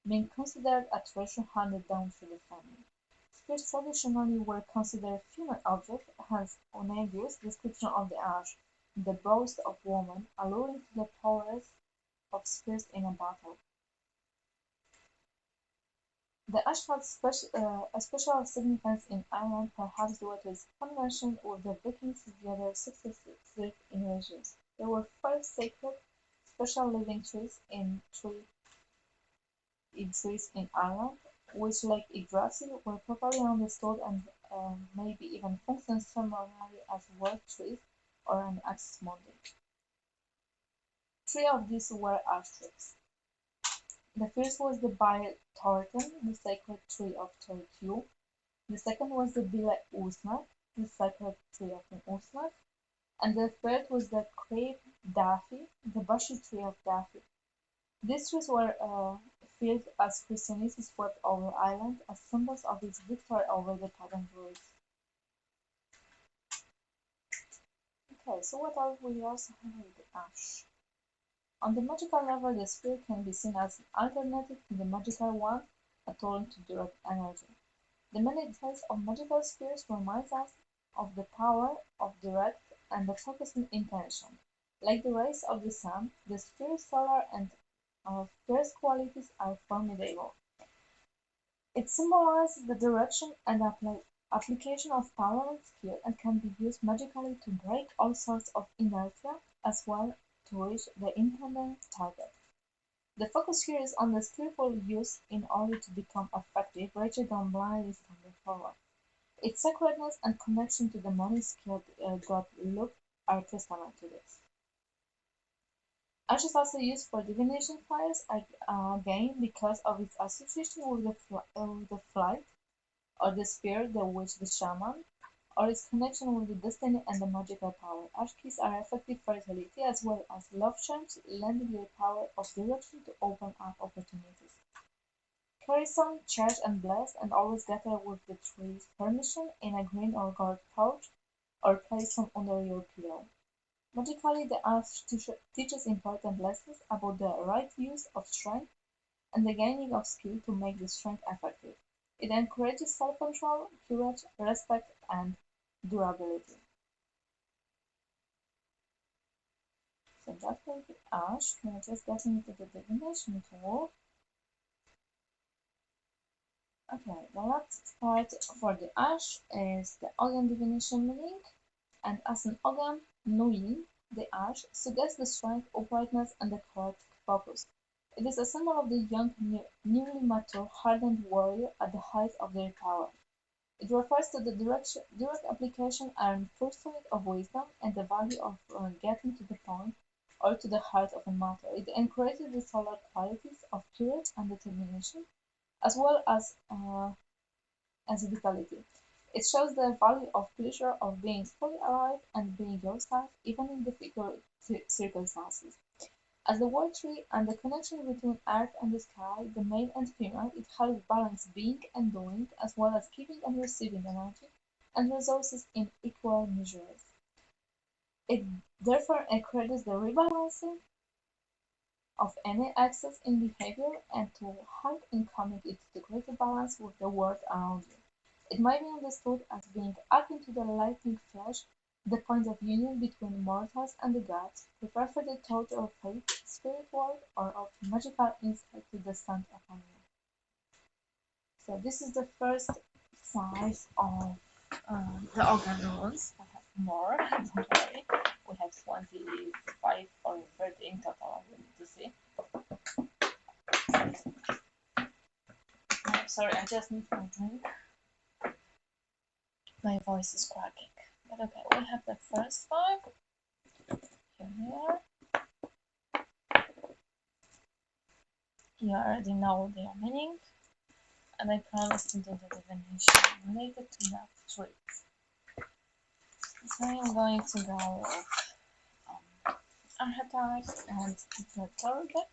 being considered a treasure handed down through the family. Spears traditionally were considered female objects, hence Onegu's description of the ash, the boast of woman, alluding to the prowess of spears in a battle. The ash had a special significance in Ireland, perhaps due to its connection with the Vikings' later successive invasions. There were five sacred, special living trees in Ireland, which, like Yggdrasil, were properly understood and maybe even functioned similarly as world trees or an axis mundi. Three of these were ash trees. The first was the Bile Thornton, the sacred tree of Turku. The second was the Bile Usnag, the sacred tree of Usnag. And the third was the Crave Daffy, the bushy tree of Daffy. These trees were filled as Christianity swept over Ireland as symbols of its victory over the pagan Druids. Okay, so what else we also have with the ash? On the magical level, the spear can be seen as an alternative to the magical one, a tool to direct energy. The many types of magical spears remind us of the power of direct and the focusing intention. Like the rays of the sun, the spear's solar and fierce qualities are formidable. It symbolizes the direction and application of power and skill and can be used magically to break all sorts of inertia as well to reach the intended target. The focus here is on the skillful use in order to become effective rather than blindly stumbling forward. Its sacredness and connection to the money-skilled god Luke are testament to this. Ash is also used for divination fires, again because of its association with the flight or the spirit, the witch, the shaman, or its connection with the destiny and the magical power. Ash keys are effective fertility as well as love charms, lending their power of direction to open up opportunities. Carry some, charge and bless, and always gather with the tree's permission in a green or gold pouch, or place some under your pillow. Magically, the ash teaches important lessons about the right use of strength and the gaining of skill to make the strength effective. It encourages self-control, courage, respect, and durability. So that will be ash. Now just getting into the divination tool. Okay, the last part for the ash is the Ogham divination meaning, and as an Ogham, knowing the ash suggests the strength, uprightness, and the correct focus. It is a symbol of the young, newly mature, hardened warrior at the height of their power. It refers to the direct application and pursuit of wisdom and the value of getting to the point or to the heart of a matter. It encourages the solar qualities of courage and determination, as well as vitality. It shows the value of pleasure of being fully alive and being yourself, even in difficult circumstances. As the word tree and the connection between earth and the sky, the male and female, it helps balance being and doing, as well as giving and receiving energy and resources in equal measures. It therefore encourages the rebalancing of any excess in behavior and to help in coming into greater balance with the world around you. It might be understood as being akin to the lightning flash, the point of union between mortals and the gods, prepare for the thought of fate, spirit world, or of magical insight to descend upon you. So this is the first size of the organ runes. I have more, don't worry. We have 25 or 30 in total, we need to see. Sorry, I just need my drink. My voice is cracking. But okay, we have the first 5. Here they are. You already know their meaning. And I promise to do the divination related to that traits. So I'm going to go with archetypes and the tarot deck.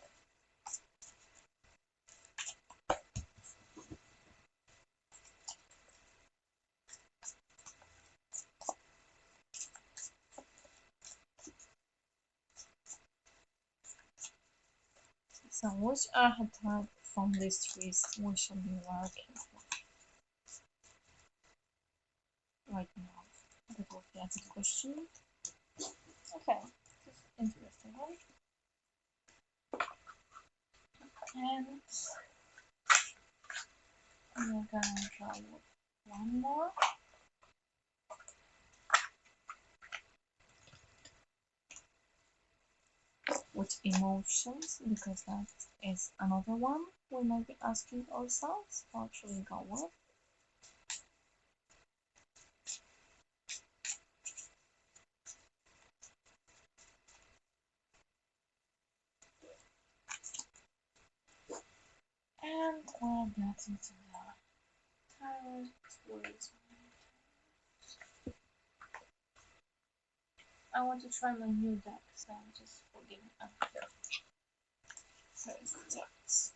So which archetype from these trees we should be working with right now? That will be a good question. Okay, this is an interesting one. And we're gonna draw one more. With emotions, because that is another one we might be asking ourselves. What should we go with? And we're getting to the tarot words. I want to try my new deck, so just forgive me. So it's the decks.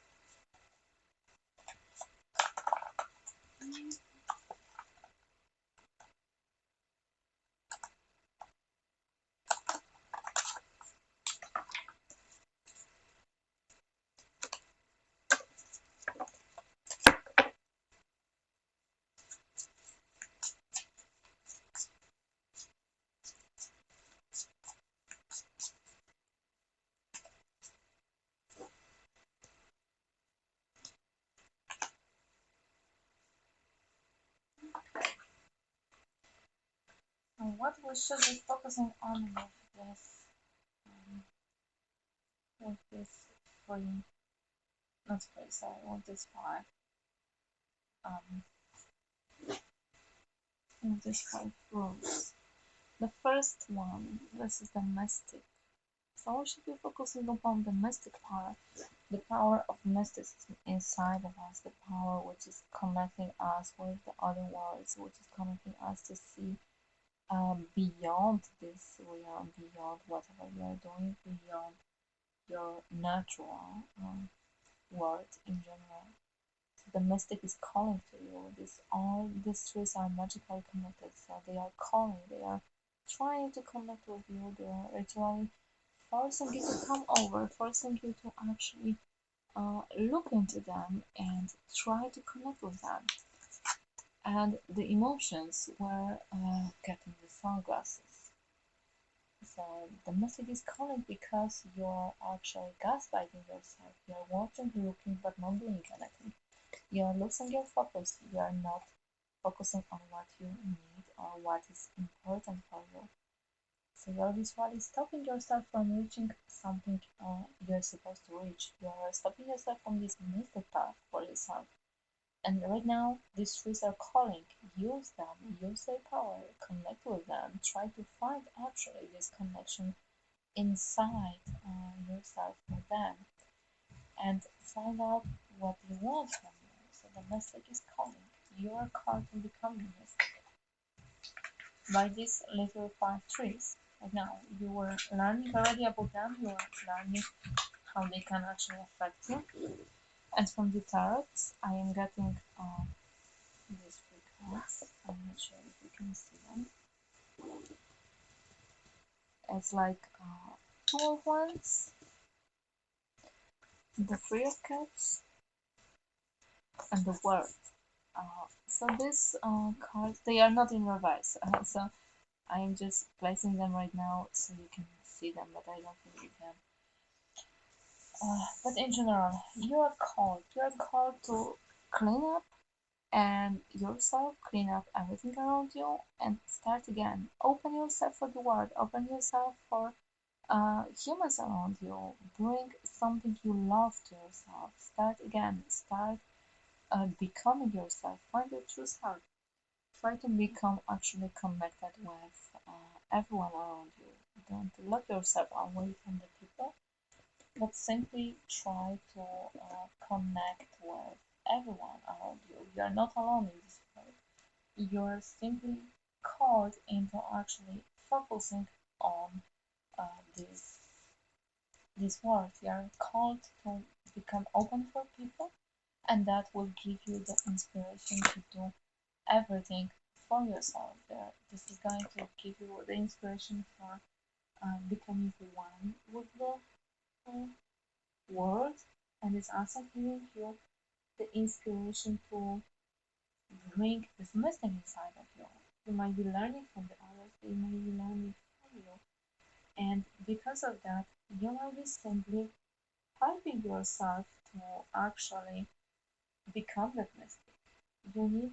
So what we should be focusing on with this three, not three, sorry, with this 5. With these 5 rules. The first one, this is the mystic. So we should be focusing upon the mystic part the power of mysticism inside of us, the power which is connecting us with the other worlds, which is connecting us to see beyond this realm, beyond whatever you are doing, beyond your natural world in general. So the mystic is calling to you. All these trees are magically connected, so they are calling, they are trying to connect with you, they are ritually forcing you to come over, forcing you to actually look into them and try to connect with them. And the emotions were getting the sunglasses. So the message is calling because you're actually gaslighting yourself. You're watching, looking, but not doing anything. You're losing your focus. You are not focusing on what you need or what is important for you. So you're visually stopping yourself from reaching something you're supposed to reach. You're stopping yourself from this mystic path for yourself. And right now, these trees are calling. Use them, use their power, connect with them, try to find actually this connection inside yourself with them, and find out what they want from you. So the message is calling. You are called to become the mystic by these little 5 trees. Right now, you were learning already about them. You are learning how they can actually affect you. And from the tarot, I am getting these 3 cards. I'm not sure if you can see them. It's like 2 of Wands, the 3 of Cups, and the World. So these cards, they are not in reverse. So I am just placing them right now so you can see them, but I don't think you can. But in general, you are called. You are called to clean up and yourself, clean up everything around you, and start again. Open yourself for the world. Open yourself for humans around you. Bring something you love to yourself. Start again. Start becoming yourself. Find your true self. Try to become actually connected with everyone around you. Don't lock yourself away from the people, but simply try to connect with everyone around you. You are not alone in this world. You're simply called into actually focusing on this world. You are called to become open for people, and that will give you the inspiration to do everything for yourself. This is going to give you the inspiration for becoming one with the world, and it's also giving you the inspiration to bring this mystic inside of you. You might be learning from the others, they might be learning from you, and because of that, you might be simply helping yourself to actually become that mystic. You need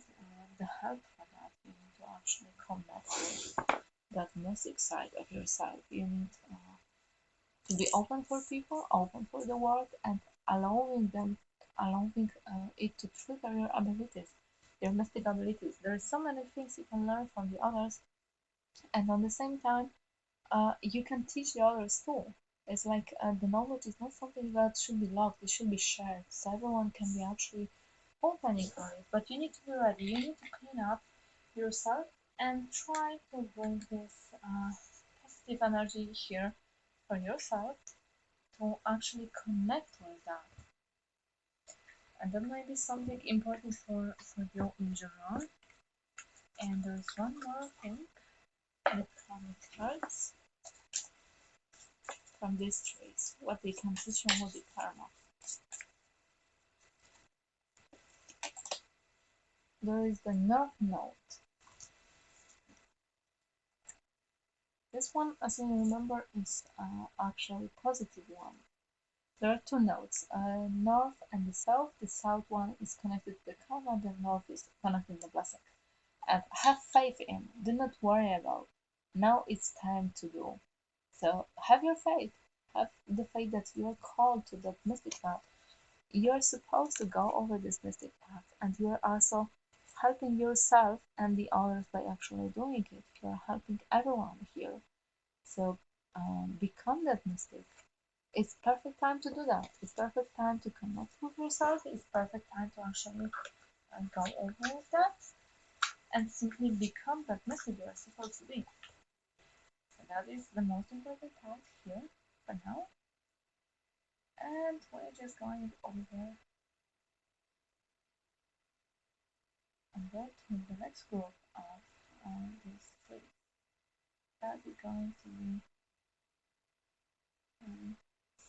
the help for that. You need to actually connect with that mystic side of yourself. You need to be open for people, open for the world, and allowing it to trigger your abilities, your mystic abilities. There are so many things you can learn from the others, and at the same time, you can teach the others too. It's like the knowledge is not something that should be locked; it should be shared, so everyone can be actually opening for it. But you need to be ready. You need to clean up yourself and try to bring this positive energy here for yourself to actually connect with that. And that might be something important for you in general. And there's one more thing, the karmic cards from these trees, what they can teach you about the karma. There is the North Node. This one, as you remember, is actually positive one. There are 2 nodes, north and the south. The south one is connected to the karma, the north is connected to the blessing. And have faith in, do not worry about. Now it's time to do. So have your faith. Have the faith that you are called to that mystic path. You are supposed to go over this mystic path, and you are also helping yourself and the others by actually doing it. You are helping everyone here. So become that mystic. it's perfect time to do that. It's perfect time to connect with yourself. It's perfect time to actually go over that and simply become that message you are supposed to be. So that is the most important part here for now. And we're just going over and go to the next group of these three. That is going to be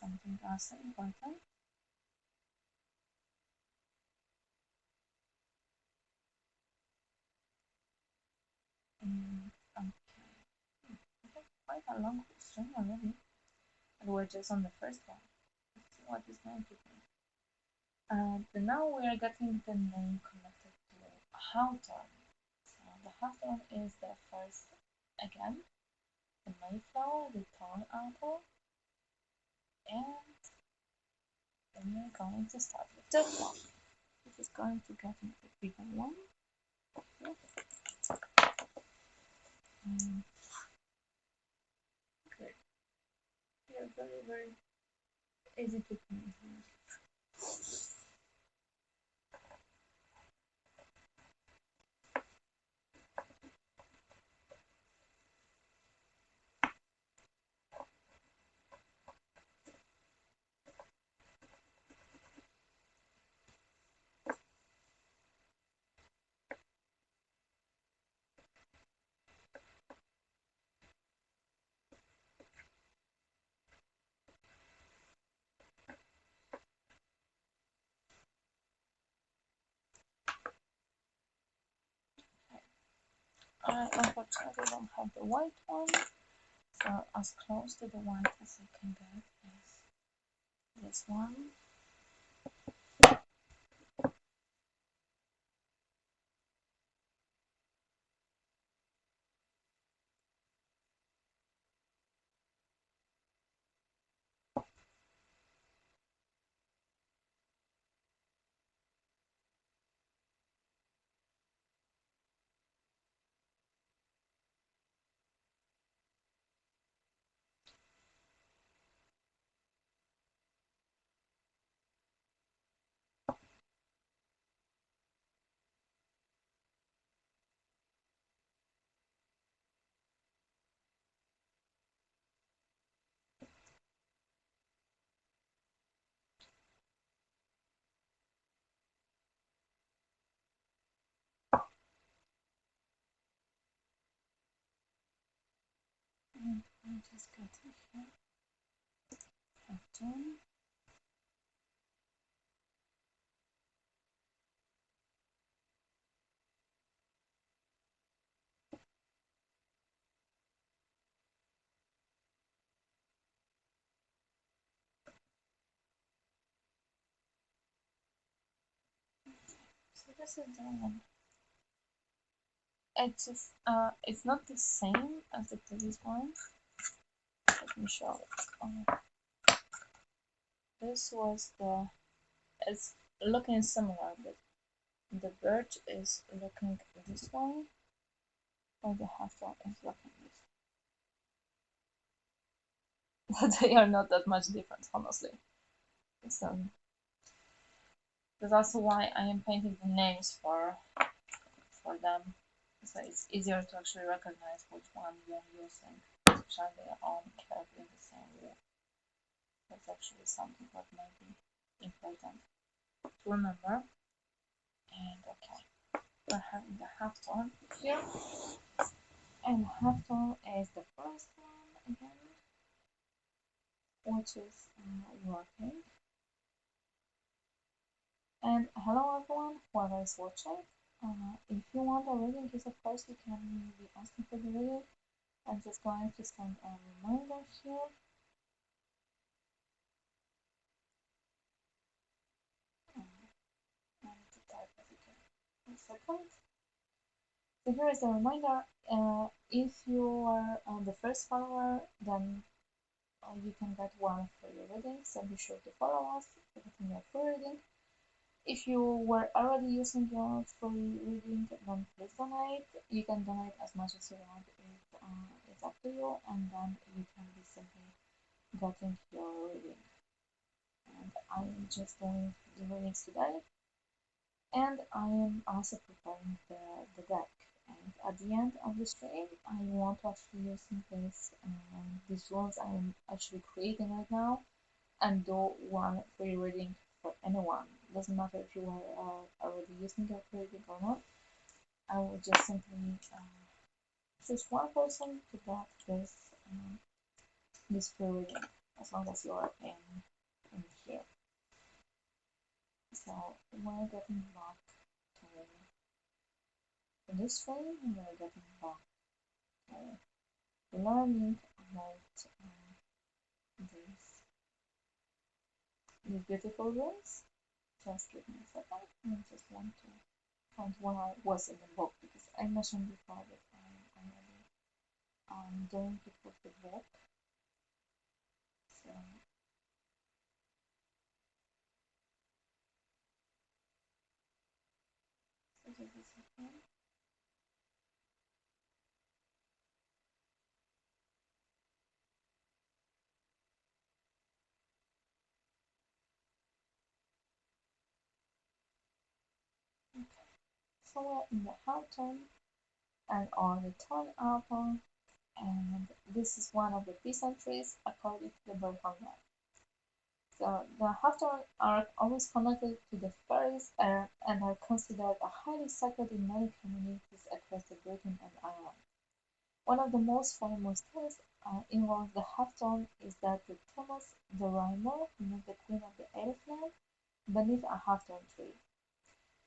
something also important. Okay, quite a long string already, and we're just on the first one. Let's see what is going to be. And now we are getting the name connected to Hawthorne. So the Hawthorne is the first, again, the Mayflower, the thorn apple, and then we're going to start with this one, which is going to get into the bigger one. Okay. Good. They're very, very easy to clean here. I unfortunately don't have the white one, so as close to the white as I can get is this one. And I'm just getting here. Pattern. So this is the one. It's not the same as the previous one. Let me show it. This was the. It's looking similar, but the birch is looking this way, while the hawthorn is looking this way. But they are not that much different, honestly. So that's also why I am painting the names for them, so it's easier to actually recognize which one you're using, especially they are all carved in the same way. That's actually something that might be important to remember. And okay, we're having the halftone here, and halftone is the first one again, which is working. And hello everyone, whoever is watching. If you want a reading, yes, of course you can be asking for the reading. I'm just going to send a reminder here. I need to type it again. 1 second. So here is a reminder. If you are the first follower, then you can get one free reading. So be sure to follow us for getting your free reading. If you were already using your free reading, then please donate. You can donate as much as you want. It's up to you, and then you can be simply getting your reading. And I'm just doing the readings today, and I am also preparing the deck. And at the end of the stream, I want to actually using these rules I'm actually creating right now and do one free reading for anyone. Doesn't matter if you are already using your free reading or not. I will just simply choose one person to get this free reading as long as you are in here. So we're getting back to this stream, we're getting back to learning about these these beautiful rooms. Just give me a second. I just want to find where I was in the book because I mentioned before that I'm already doing it with the book. So just a second. Okay. So we're in the Houghton and on the Ton Apple, and this is one of the peasant trees according to the Burhan. So the Haftar are always connected to the fairies and are considered a highly sacred in many communities across the Britain and Ireland. One of the most famous tales involves the Haftar is that the Thomas the Rhymer met the Queen of the Elephant beneath a Haftar tree.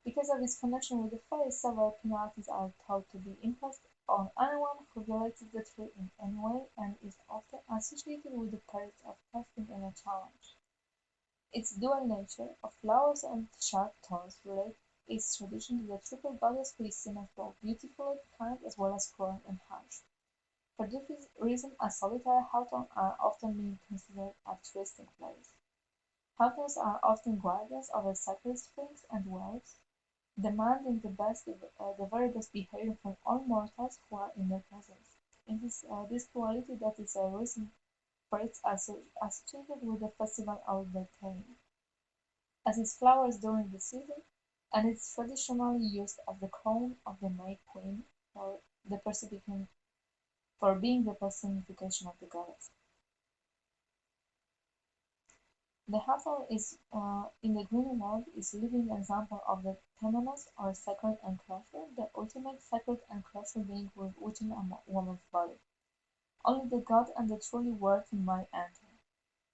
Because of his connection with the fairies, several penalties are thought to be imposed on anyone who violates the tree in any way and is often associated with the perils of testing in a challenge. Its dual nature, of flowers and sharp thorns, relates its tradition to the triple goddess who is seen as both beautiful, kind, as well as cruel and harsh. For this reason, a solitary hawthorn are often being considered a trysting place. Hawthorns are often guardians over sacred springs and wells, demanding the very best behavior from all mortals who are in their presence. It is this quality that is a reason for its associated with the festival of the Beltane, as it flowers during the season, and is traditionally used as the crown of the May Queen for the for being the personification of the goddess. The hawthorn is in the green world is a living example of the temenos or sacred enclosure, the ultimate sacred enclosure being within a woman's body. Only the god and the truly worthy might enter.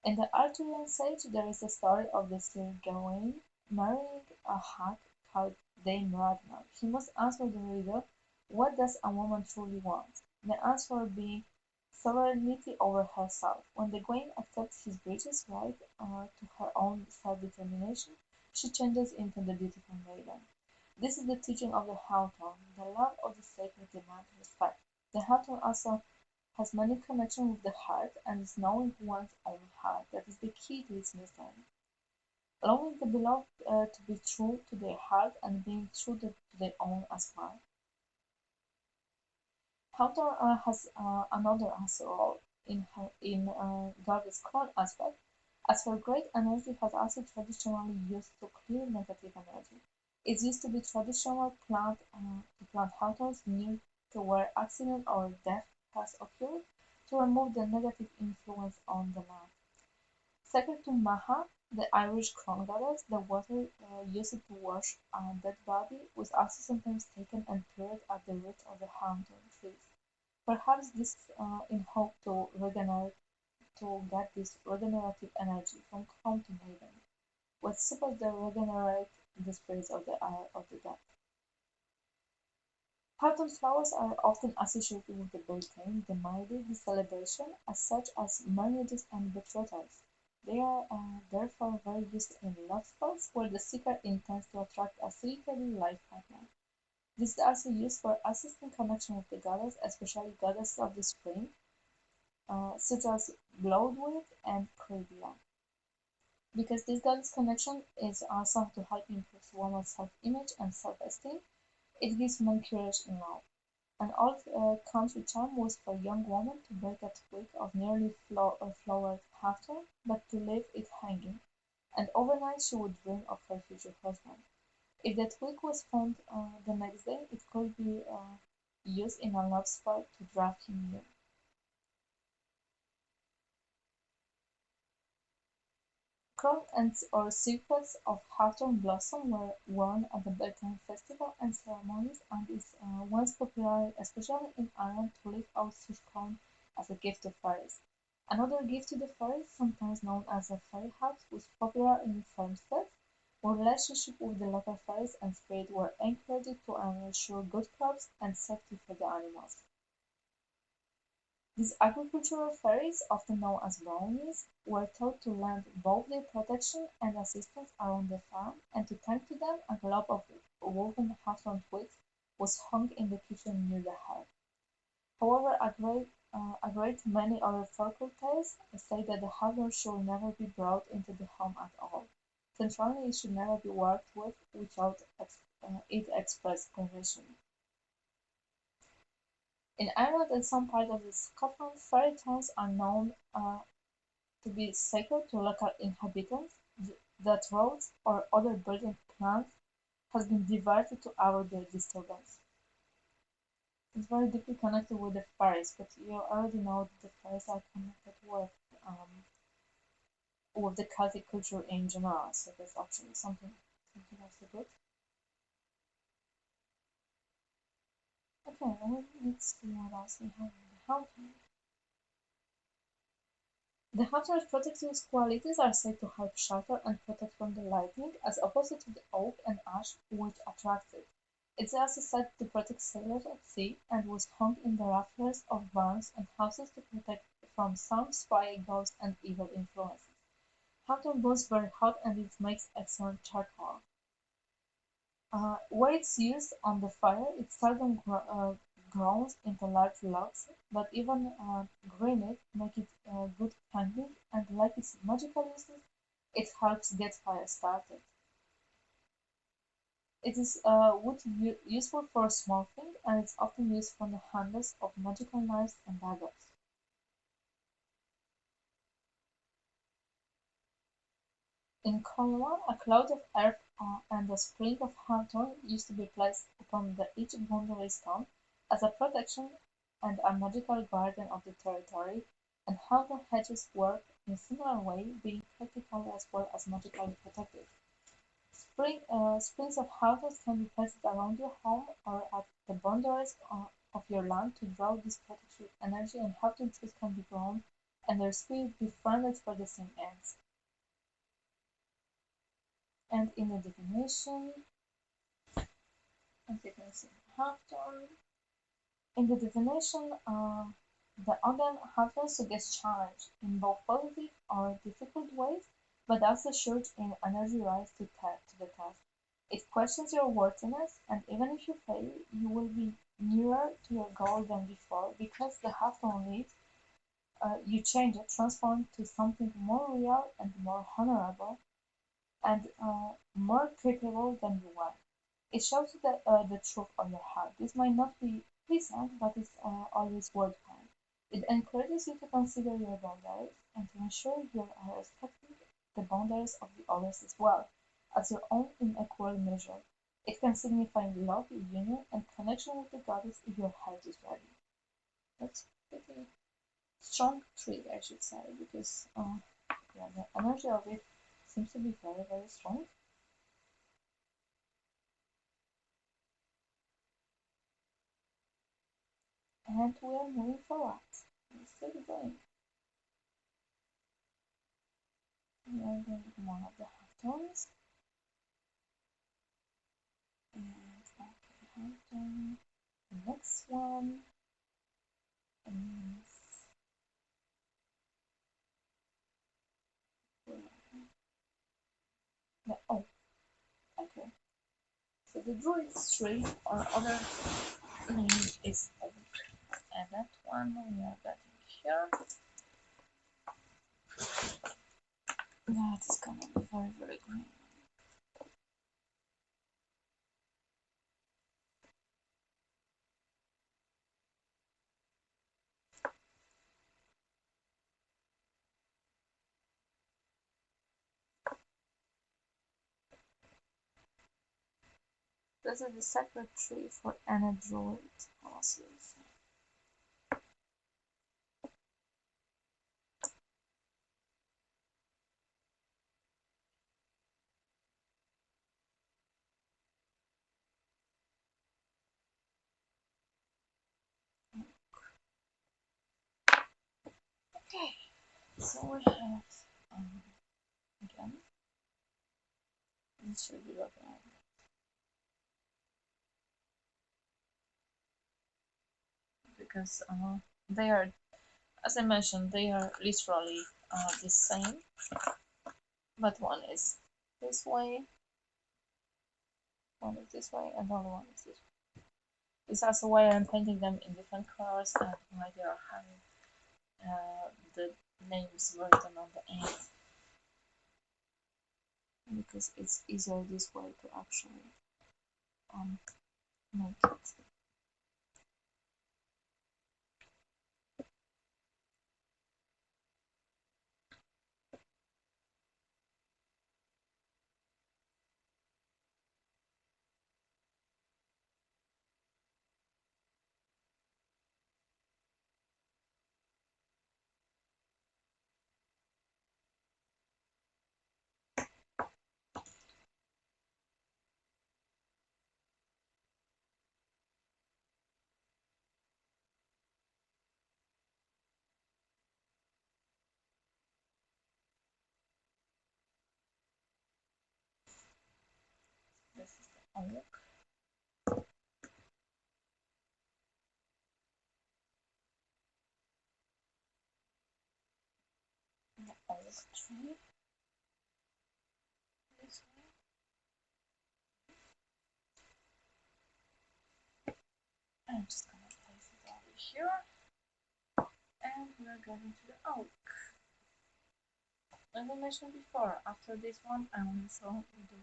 In the Arthurian sage there is a story of the Sir Gawain marrying a hag called Dame Ragnar. He must answer the riddle, what does a woman truly want? The answer being sovereignty over herself. When the Gawain accepts his breeches right to her own self-determination, she changes into the beautiful maiden. This is the teaching of the Hawthorn. The love of the sacred demands respect. The Hawthorn also has many connections with the heart and is knowing one's own heart that is the key to its mystery. Allowing the beloved to be true to their heart and being true to their own as well. Hawthorne has another answer role in Goddess crown aspect, as her great energy has also traditionally used to clear negative energy. It used to be traditional to plant hawthorns near to where accident or death has occurred to remove the negative influence on the land. Sacred to Maha, the Irish crown goddess, the water used to wash a dead body was also sometimes taken and poured at the root of the hawthorn trees. Perhaps this in hope to get this regenerative energy from crown to maiden, what supposed to regenerate the spirits of the dead. Hawthorn flowers are often associated with the birthday, the May the celebration, as such as marriages and betrothals. They are therefore very used in love spells where the seeker intends to attract a suitable life partner. This is also used for assisting connection with the goddess, especially goddesses of the spring, such as Bloodwit and Cribia. Because this goddess connection is also to help improve one's self-image and self-esteem, it gives men courage in love. An old country charm was for a young woman to break a twig of nearly flowered hawthorn, but to leave it hanging, and overnight she would dream of her future husband. If the twig was found the next day, it could be used in a love spell to draft him near. Crowns or circlets of hawthorn blossom were worn at the bedtime festival and ceremonies, and is once popular, especially in Ireland, to leave out such crown as a gift to fairies. Another gift to the fairies, sometimes known as a fairy hat, was popular in farmsteads, where relationships with the local fairies and spirits were encouraged to ensure good crops and safety for the animals. These agricultural fairies, often known as brownies, were thought to lend both their protection and assistance around the farm, and to thank to them, a globe of woven hawthorn twigs was hung in the kitchen near the hearth. However, a great many other folklore tales say that the hawthorn should never be brought into the home at all. Centrally, it should never be worked with without its express permission. In Ireland and some parts of Scotland, fairy tales are known to be sacred to local inhabitants, that roads or other building plans has been diverted to avoid their disturbance. It's very deeply connected with the fairies, but you already know that the fairies are connected with the Celtic culture in general, so that's actually something also good. Okay, let's see what else we have in the house. The hawthorn's protective qualities are said to help shelter and protect from the lightning, as opposed to the oak and ash, which attract it. It is also said to protect sailors at sea, and was hung in the rafters of barns and houses to protect from some spry ghosts and evil influences. Hawthorn burns very hot, and it makes excellent charcoal. Where it's used on the fire, it seldom grows into large logs, but even green it make it good kindling, and like its magical uses, it helps get fire started. It is wood useful for small things, and it's often used for the handles of magical knives and daggers. In Cornwall, a cloud of earth and a sprig of hawthorn used to be placed upon each boundary stone as a protection and a magical guardian of the territory, and hawthorn hedges work in a similar way, being practical as well as magically protective. Sprigs of hawthorn can be placed around your home or at the boundaries of your land to draw this protective energy, and hawthorn trees can be grown and their spirits befriended for the same ends. And in the divination, as you can see, hawthorn. In the divination, the Ogham hawthorn suggests challenge in both positive or difficult ways, but also shows in energy rise to the task. It questions your worthiness, and even if you fail, you will be nearer to your goal than before, because the hawthorn leaves you change it, transform to something more real and more honorable, and more capable than you were. It shows you the truth of your heart. This might not be pleasant, but it's always worthwhile. It encourages you to consider your boundaries and to ensure you are respecting the boundaries of the others as well as your own in equal measure. It can signify love, union, and connection with the goddess if your heart is ready. That's pretty strong trait, I should say, because yeah, the energy of it seems to be very, very strong. And we are moving forward. Let's keep going. We are going to one of the half tones. And okay, half tone. The next one is the oh, okay. So the druid's tree or other name is oak. And that one we are getting here. That is gonna be very, very green. This is the sacred tree for any druid classes. Okay, so we have again. This should be looking at because they are, as I mentioned, they are literally the same, but one is this way, one is this way, and the other one is this way. This is also why I'm painting them in different colors and why they are having the names written on the end, because it's easier this way to actually make it. This is the oak. The oak tree. This way. I'm just gonna place it over here, and we're going to the oak. As I mentioned before, after this one, I also do